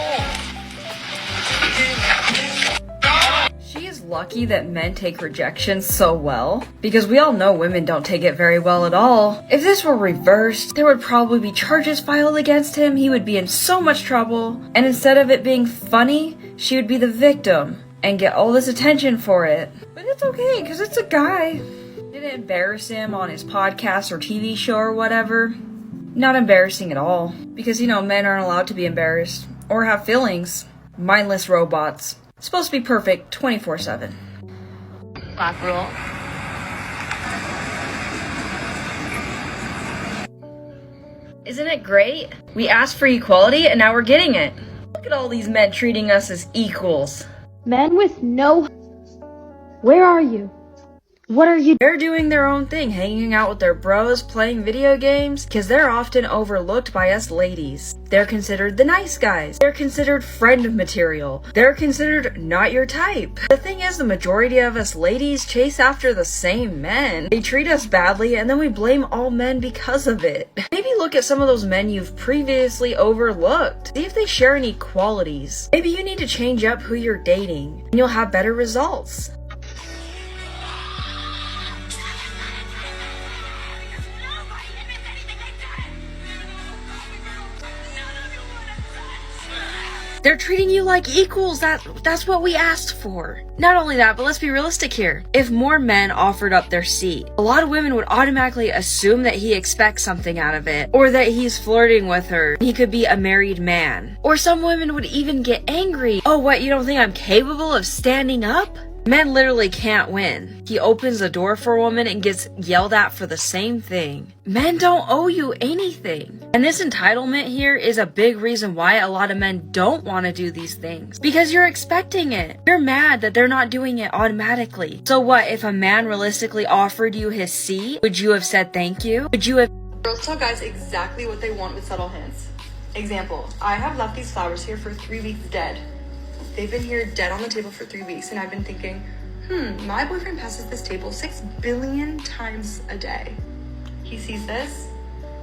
She is lucky that men take rejection so well, because we all know women don't take it very well at all. If this were reversed, there would probably be charges filed against him, he would be in so much trouble, and instead of it being funny, she would be the victim and get all this attention for it. But it's okay, because it's a guy. Didn't embarrass him on his podcast or TV show or whatever. Not embarrassing at all, because men aren't allowed to be embarrassed or have feelings. Mindless robots. Supposed to be perfect 24/7. Black rule. Isn't it great? We asked for equality and now we're getting it. Look at all these men treating us as equals. Men with no... Where are you? What are you? They're doing their own thing, hanging out with their bros, playing video games, because they're often overlooked by us ladies. They're considered the nice guys. They're considered friend material. They're considered not your type. The thing is, the majority of us ladies chase after the same men. They treat us badly, and then we blame all men because of it. Maybe look at some of those men you've previously overlooked. See if they share any qualities. Maybe you need to change up who you're dating, and you'll have better results. They're treating you like equals. That's what we asked for. Not only that, but let's be realistic here. If more men offered up their seat, a lot of women would automatically assume that he expects something out of it, or that he's flirting with her. He could be a married man. Or some women would even get angry. Oh, what, you don't think I'm capable of standing up? Men literally can't win. He opens the door for a woman and gets yelled at for the same thing. Men don't owe you anything. And this entitlement here is a big reason why a lot of men don't want to do these things. Because you're expecting it. You're mad that they're not doing it automatically. So what, if a man realistically offered you his seat, would you have said thank you? Would you have... Girls tell guys exactly what they want with subtle hints. Example, I have left these flowers here for 3 weeks dead. They've been here dead on the table for 3 weeks, and I've been thinking, my boyfriend passes this table 6 billion times a day. He sees this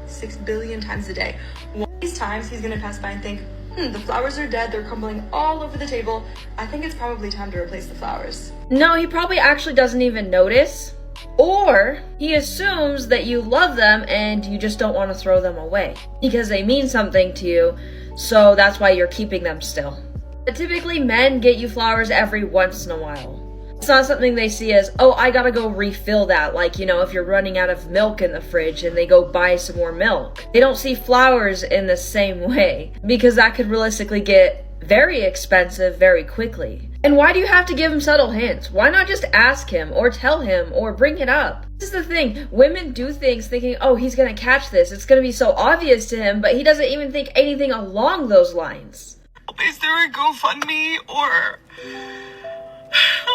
6 billion times a day. One of these times, he's gonna pass by and think, the flowers are dead, they're crumbling all over the table. I think it's probably time to replace the flowers. No, he probably actually doesn't even notice. Or he assumes that you love them and you just don't want to throw them away because they mean something to you, so that's why you're keeping them still. But typically men get you flowers every once in a while. It's not something they see as, oh, I gotta go refill that. Like, if you're running out of milk in the fridge and they go buy some more milk. They don't see flowers in the same way because that could realistically get very expensive very quickly. And why do you have to give him subtle hints? Why not just ask him or tell him or bring it up? This is the thing. Women do things thinking, oh, he's gonna catch this. It's gonna be so obvious to him, but he doesn't even think anything along those lines. Is there a GoFundMe or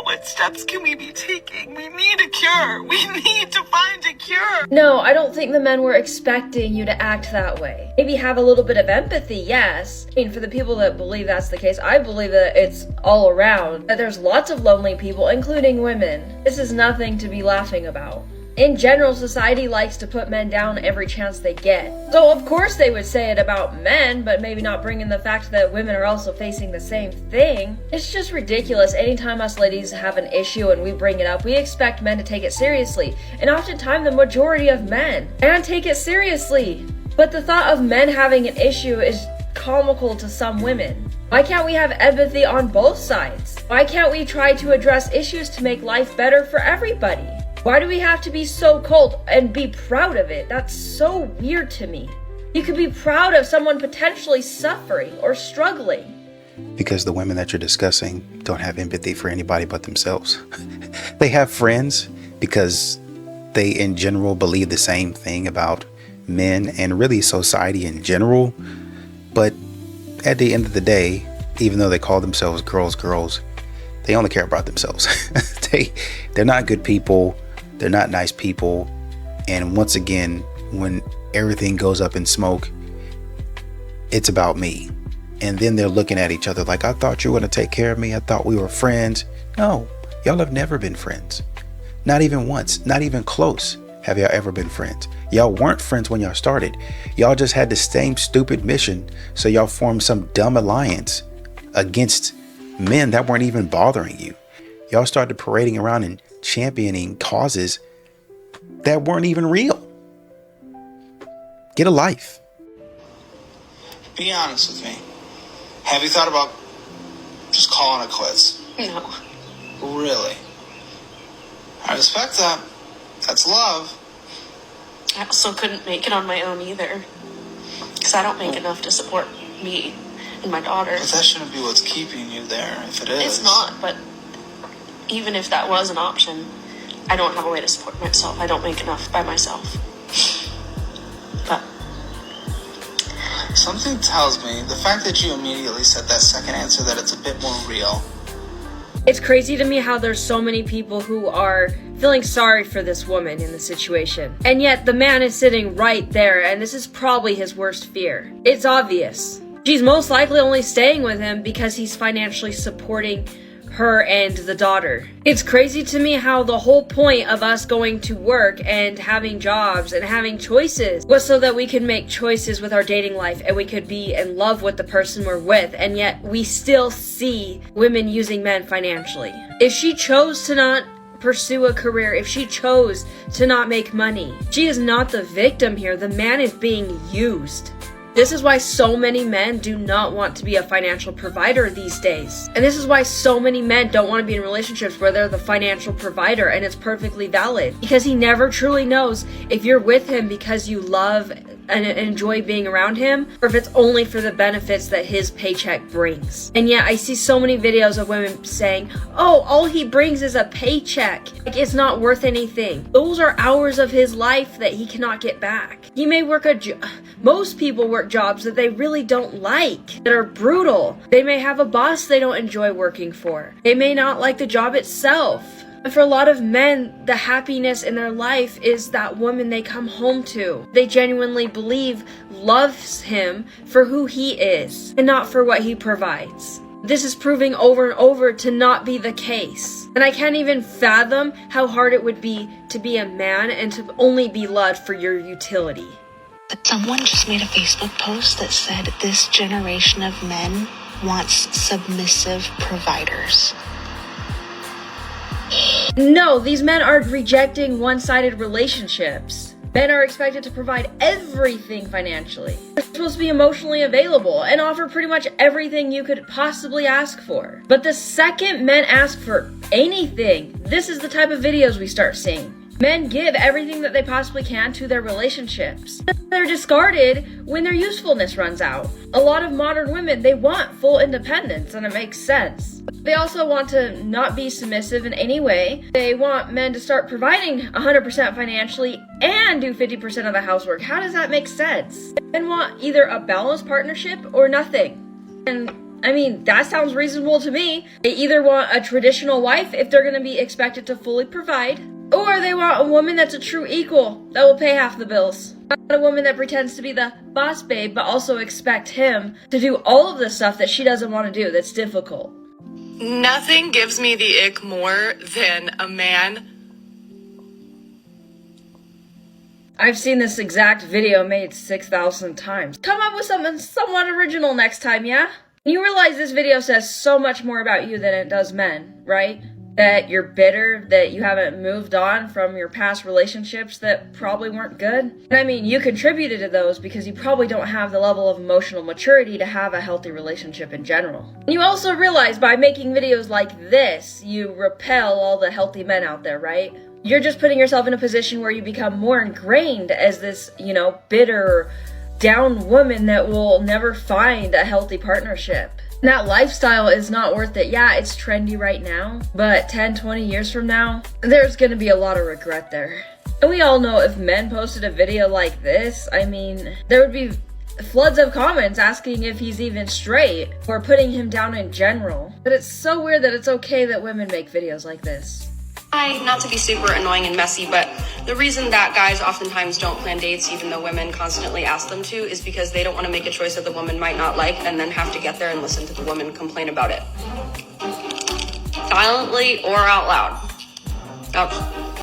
what steps can we be taking? We need a cure. We need to find a cure. No, I don't think the men were expecting you to act that way. Maybe have a little bit of empathy, yes. I mean, for the people that believe that's the case, I believe that it's all around. That there's lots of lonely people, including women. This is nothing to be laughing about. In general, society likes to put men down every chance they get. So of course they would say it about men, but maybe not bring in the fact that women are also facing the same thing. It's just ridiculous. Anytime us ladies have an issue and we bring it up, we expect men to take it seriously. And oftentimes the majority of men take it seriously. But the thought of men having an issue is comical to some women. Why can't we have empathy on both sides? Why can't we try to address issues to make life better for everybody? Why do we have to be so cold and be proud of it? That's so weird to me. You could be proud of someone potentially suffering or struggling. Because the women that you're discussing don't have empathy for anybody but themselves. They have friends because they in general believe the same thing about men and really society in general. But at the end of the day, even though they call themselves girls, they only care about themselves. They're not good people. They're not nice people. And once again, when everything goes up in smoke, it's about me. And then they're looking at each other like, I thought you were going to take care of me. I thought we were friends. No, y'all have never been friends. Not even once, not even close have y'all ever been friends. Y'all weren't friends when y'all started. Y'all just had the same stupid mission. So y'all formed some dumb alliance against men that weren't even bothering you. Y'all started parading around and championing causes that weren't even real. Get a life. Be honest with me. Have you thought about just calling it quits? No. Really? I respect that. That's love. I also couldn't make it on my own either. Because I don't make enough to support me and my daughter. But that shouldn't be what's keeping you there, if it is. It's not, but even if that was an option, I don't have a way to support myself. I don't make enough by myself. But something tells me the fact that you immediately said that second answer that it's a bit more real. It's crazy to me how there's so many people who are feeling sorry for this woman in the situation. And yet the man is sitting right there, and this is probably his worst fear. It's obvious. She's most likely only staying with him because he's financially supporting her and the daughter. It's crazy to me how the whole point of us going to work and having jobs and having choices was so that we could make choices with our dating life and we could be in love with the person we're with, and yet we still see women using men financially. If she chose to not pursue a career, if she chose to not make money, she is not the victim here. The man is being used. This is why so many men do not want to be a financial provider these days. And this is why so many men don't want to be in relationships where they're the financial provider, and it's perfectly valid. Because he never truly knows if you're with him because you love and enjoy being around him, or if it's only for the benefits that his paycheck brings. And yet I see so many videos of women saying, oh, all he brings is a paycheck. Like, it's not worth anything. Those are hours of his life that he cannot get back. He may work most people work jobs that they really don't like, that are brutal. They may have a boss they don't enjoy working for. They may not like the job itself. And for a lot of men, the happiness in their life is that woman they come home to. They genuinely believe loves him for who he is and not for what he provides. This is proving over and over to not be the case. And I can't even fathom how hard it would be to be a man and to only be loved for your utility. Someone just made a Facebook post that said this generation of men wants submissive providers. No, these men are rejecting one-sided relationships. Men are expected to provide everything financially. They're supposed to be emotionally available and offer pretty much everything you could possibly ask for. But the second men ask for anything, this is the type of videos we start seeing. Men give everything that they possibly can to their relationships. They're discarded when their usefulness runs out. A lot of modern women, they want full independence, and it makes sense. They also want to not be submissive in any way. They want men to start providing 100% financially and do 50% of the housework. How does that make sense? Men want either a balanced partnership or nothing. And I mean, that sounds reasonable to me. They either want a traditional wife if they're going to be expected to fully provide, or they want a woman that's a true equal that will pay half the bills. Not a woman that pretends to be the boss babe but also expect him to do all of the stuff that she doesn't want to do that's difficult. Nothing gives me the ick more than a man. I've seen this exact video made 6,000 times. Come up with something somewhat original next time, yeah? You realize this video says so much more about you than it does men, right? That you're bitter, that you haven't moved on from your past relationships that probably weren't good. And I mean, you contributed to those because you probably don't have the level of emotional maturity to have a healthy relationship in general. And you also realize by making videos like this, you repel all the healthy men out there, right? You're just putting yourself in a position where you become more ingrained as this, bitter, down woman that will never find a healthy partnership. That lifestyle is not worth it. Yeah, it's trendy right now, but 10, 20 years from now, there's gonna be a lot of regret there. And we all know if men posted a video like this, I mean, there would be floods of comments asking if he's even straight or putting him down in general. But it's so weird that it's okay that women make videos like this. Not to be super annoying and messy, but the reason that guys oftentimes don't plan dates, even though women constantly ask them to, is because they don't want to make a choice that the woman might not like and then have to get there and listen to the woman complain about it. Silently or out loud.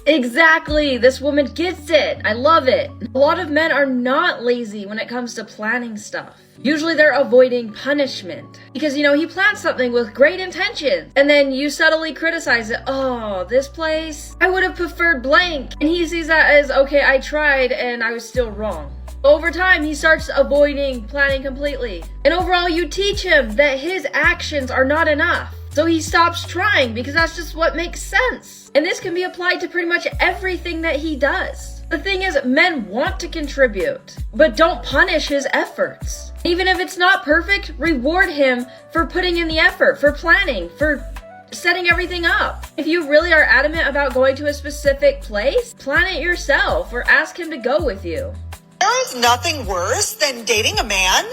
Exactly. This woman gets it. I love it. A lot of men are not lazy when it comes to planning stuff. Usually they're avoiding punishment. Because, he plans something with great intentions. And then you subtly criticize it. Oh, this place? I would have preferred blank. And he sees that as, okay, I tried and I was still wrong. Over time, he starts avoiding planning completely. And overall, you teach him that his actions are not enough. So he stops trying because that's just what makes sense. And this can be applied to pretty much everything that he does. The thing is, men want to contribute, but don't punish his efforts. Even if it's not perfect, reward him for putting in the effort, for planning, for setting everything up. If you really are adamant about going to a specific place, plan it yourself or ask him to go with you. There is nothing worse than dating a man.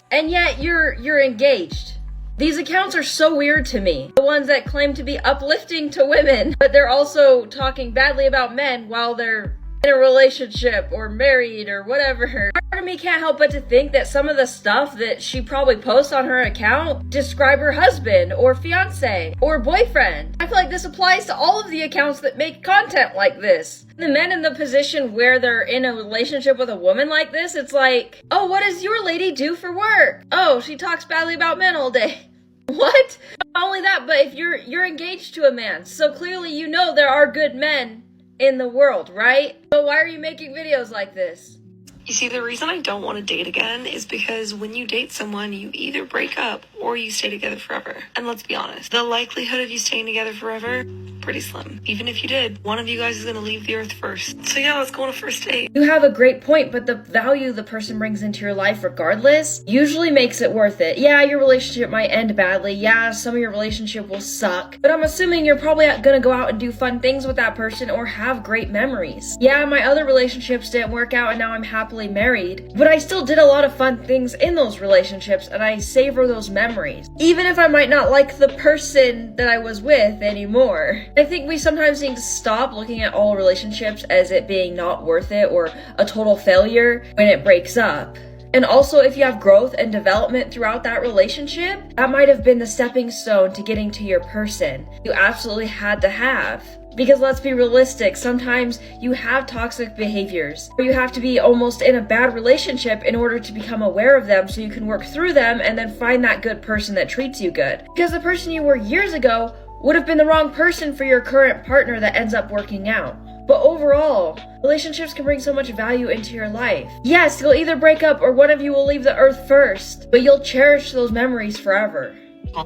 And yet you're engaged. These accounts are so weird to me. The ones that claim to be uplifting to women, but they're also talking badly about men while they're in a relationship or married or whatever. Part of me can't help but to think that some of the stuff that she probably posts on her account describe her husband or fiance or boyfriend. I feel like this applies to all of the accounts that make content like this. The men in the position where they're in a relationship with a woman like this, it's like, oh, what does your lady do for work? Oh, she talks badly about men all day. What? Not only that, but if you're engaged to a man, so clearly there are good men in the world, right? So why are you making videos like this? You see, the reason I don't want to date again is because when you date someone, you either break up or you stay together forever. And let's be honest, the likelihood of you staying together forever, pretty slim. Even if you did, one of you guys is going to leave the earth first. So yeah, let's go on a first date. You have a great point, but the value the person brings into your life regardless usually makes it worth it. Yeah, your relationship might end badly. Yeah, some of your relationship will suck. But I'm assuming you're probably going to go out and do fun things with that person or have great memories. Yeah, my other relationships didn't work out and now I'm happily married, but I still did a lot of fun things in those relationships and I savor those memories. Even if I might not like the person that I was with anymore. I think we sometimes need to stop looking at all relationships as it being not worth it or a total failure when it breaks up. And also, if you have growth and development throughout that relationship, that might have been the stepping stone to getting to your person you absolutely had to have. Because let's be realistic, sometimes you have toxic behaviors, or you have to be almost in a bad relationship in order to become aware of them so you can work through them and then find that good person that treats you good. Because the person you were years ago would have been the wrong person for your current partner that ends up working out. But overall, relationships can bring so much value into your life. Yes, you'll either break up or one of you will leave the earth first, but you'll cherish those memories forever.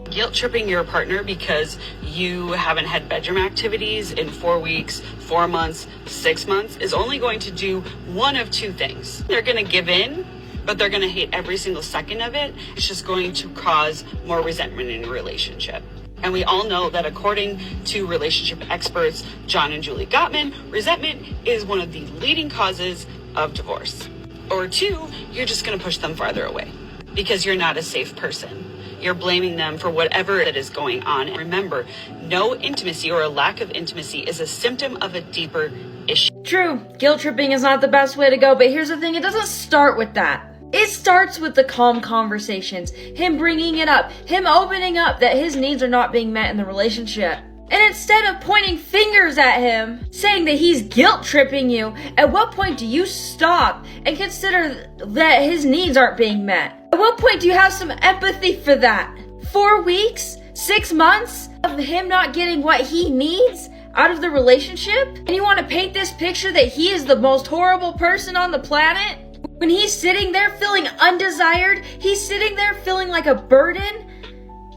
Guilt tripping your partner because you haven't had bedroom activities in 4 weeks, 4 months, 6 months is only going to do one of two things. They're going to give in, but they're going to hate every single second of it. It's just going to cause more resentment in a relationship. And we all know that according to relationship experts John and Julie Gottman, resentment is one of the leading causes of divorce. Or two, you're just going to push them farther away because you're not a safe person. You're blaming them for whatever that is going on. And remember, no intimacy or a lack of intimacy is a symptom of a deeper issue. True, guilt tripping is not the best way to go, but here's the thing, it doesn't start with that. It starts with the calm conversations, him bringing it up, him opening up that his needs are not being met in the relationship. And instead of pointing fingers at him, saying that he's guilt tripping you, at what point do you stop and consider that his needs aren't being met? At what point do you have some empathy for that? 4 weeks? 6 months of him not getting what he needs out of the relationship? And you want to paint this picture that he is the most horrible person on the planet? When he's sitting there feeling undesired, he's sitting there feeling like a burden,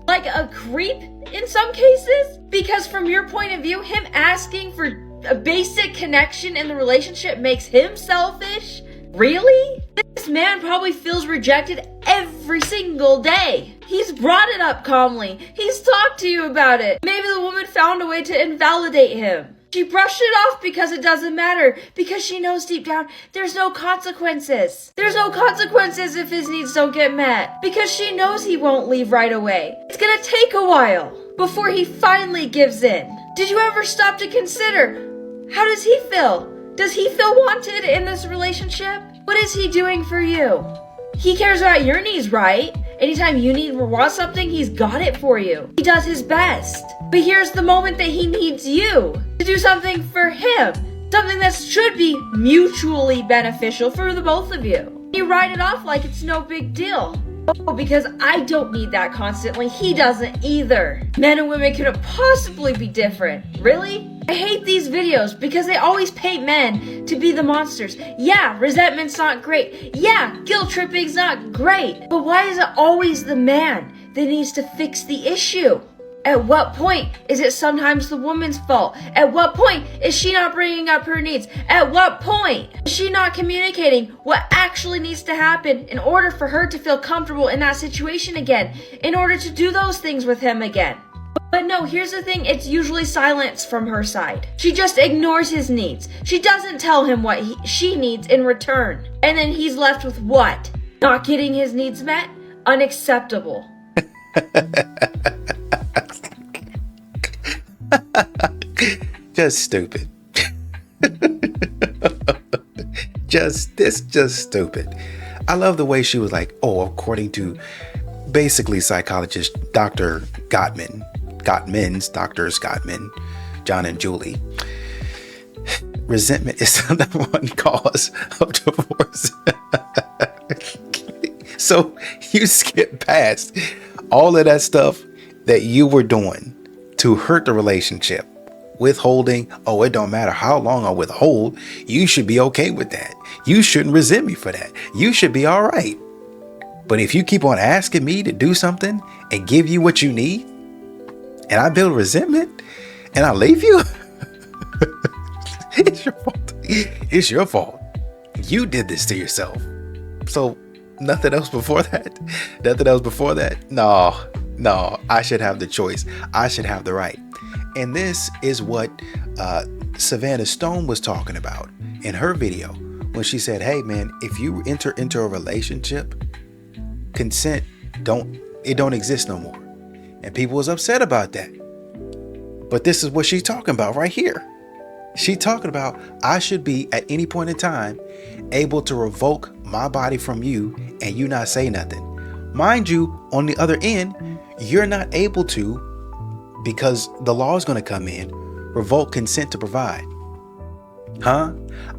like a creep in some cases, because from your point of view, him asking for a basic connection in the relationship makes him selfish? Really? This man probably feels rejected every single day. He's brought it up calmly. He's talked to you about it. Maybe the woman found a way to invalidate him. She brushed it off because it doesn't matter, because she knows deep down there's no consequences. There's no consequences if his needs don't get met, because she knows he won't leave right away. It's gonna take a while before he finally gives in. Did you ever stop to consider, how does he feel? Does he feel wanted in this relationship? What is he doing for you? He cares about your needs, right? Anytime you need or want something, he's got it for you. He does his best. But here's the moment that he needs you to do something for him. Something that should be mutually beneficial for the both of you. You write it off like it's no big deal. Oh, because I don't need that constantly. He doesn't either. Men and women couldn't possibly be different. Really? I hate these videos because they always paint men to be the monsters. Yeah, resentment's not great. Yeah, guilt tripping's not great. But why is it always the man that needs to fix the issue? At what point is it sometimes the woman's fault? At what point is she not bringing up her needs? At what point is she not communicating what actually needs to happen in order for her to feel comfortable in that situation again, in order to do those things with him again? But no, here's the thing, it's usually silence from her side. She just ignores his needs. She doesn't tell him what she needs in return. And then he's left with what? Not getting his needs met? Unacceptable. Just stupid. just stupid. I love the way she was like, oh, according to basically psychologist Dr. Gottman, John and Julie, resentment is the number one cause of divorce. So you skip past all of that stuff that you were doing to hurt the relationship. Withholding, oh, it don't matter how long I withhold, you should be okay with that. You shouldn't resent me for that. You should be all right. But if you keep on asking me to do something and give you what you need, and I build resentment and I leave you, it's your fault. It's your fault. You did this to yourself. So nothing else before that? No, I should have the choice. I should have the right. And this is what Savannah Stone was talking about in her video when she said, hey man, if you enter into a relationship, consent don't exist no more. And people was upset about that. But this is what she's talking about right here. She's talking about, I should be at any point in time able to revoke my body from you and you not say nothing. Mind you, on the other end, you're not able to, because the law is going to come in, revoke consent to provide. Huh?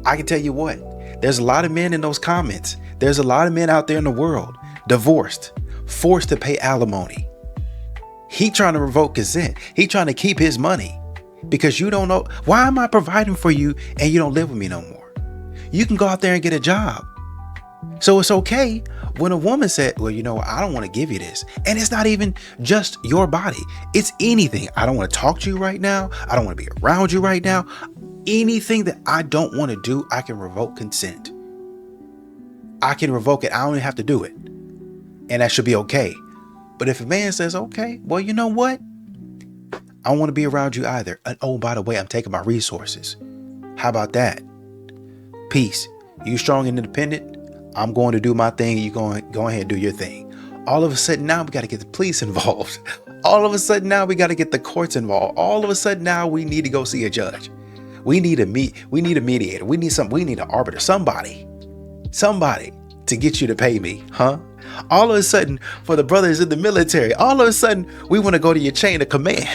I can tell you what, there's a lot of men in those comments. There's a lot of men out there in the world, divorced, forced to pay alimony. He trying to revoke consent. He trying to keep his money because you don't know, why am I providing for you and you don't live with me no more? You can go out there and get a job. So it's okay when a woman said, well, you know, I don't want to give you this. And it's not even just your body. It's anything. I don't want to talk to you right now. I don't want to be around you right now. Anything that I don't want to do, I can revoke consent. I can revoke it. I don't even have to do it. And that should be okay. But if a man says, okay, well, you know what? I don't want to be around you either. And oh, by the way, I'm taking my resources. How about that? Peace. You strong and independent? I'm going to do my thing. You go ahead and do your thing. All of a sudden now we got to get the police involved. All of a sudden now we got to get the courts involved. All of a sudden now we need to go see a judge. We need a mediator. We need an arbiter, somebody to get you to pay me, huh? All of a sudden, for the brothers in the military, all of a sudden we want to go to your chain of command.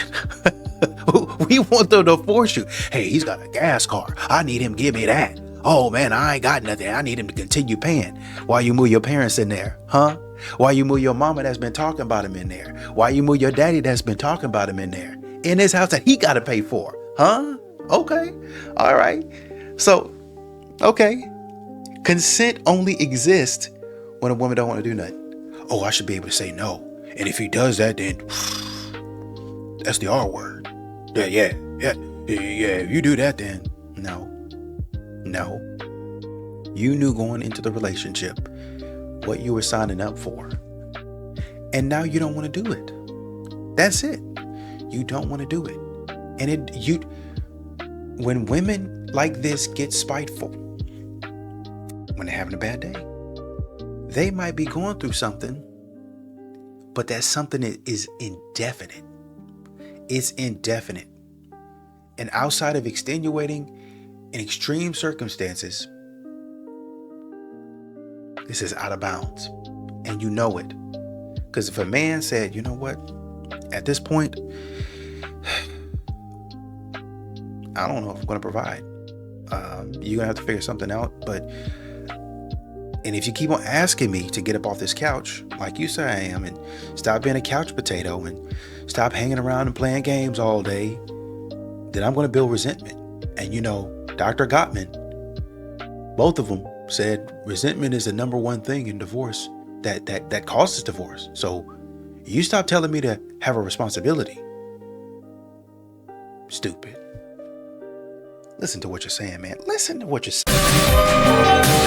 We want them to force you. Hey, he's got a gas car. I need him to give me that. Oh man, I ain't got nothing. I need him to continue paying. Why you move your parents in there, huh? Why you move your mama that's been talking about him in there? Why you move your daddy that's been talking about him in there? In his house that he got to pay for, huh? Okay, all right. So, okay. Consent only exists when a woman don't want to do nothing. Oh, I should be able to say no. And if he does that, then that's the R word. Yeah. If you do that, then no. You knew going into the relationship what you were signing up for. And now you don't want to do it. That's it. You don't want to do it. And when women like this get spiteful, when they're having a bad day, they might be going through something, but that something is indefinite. It's indefinite. And outside of extenuating in extreme circumstances, this is out of bounds. And you know it. Because if a man said, you know what, at this point, I don't know if I'm going to provide. You're going to have to figure something out. And if you keep on asking me to get up off this couch, like you say I am, and stop being a couch potato and stop hanging around and playing games all day, then I'm going to build resentment. And Dr. Gottman, both of them said resentment is the number one thing in divorce that causes divorce. So you stop telling me to have a responsibility. Stupid. Listen to what you're saying, man. Listen to what you're saying.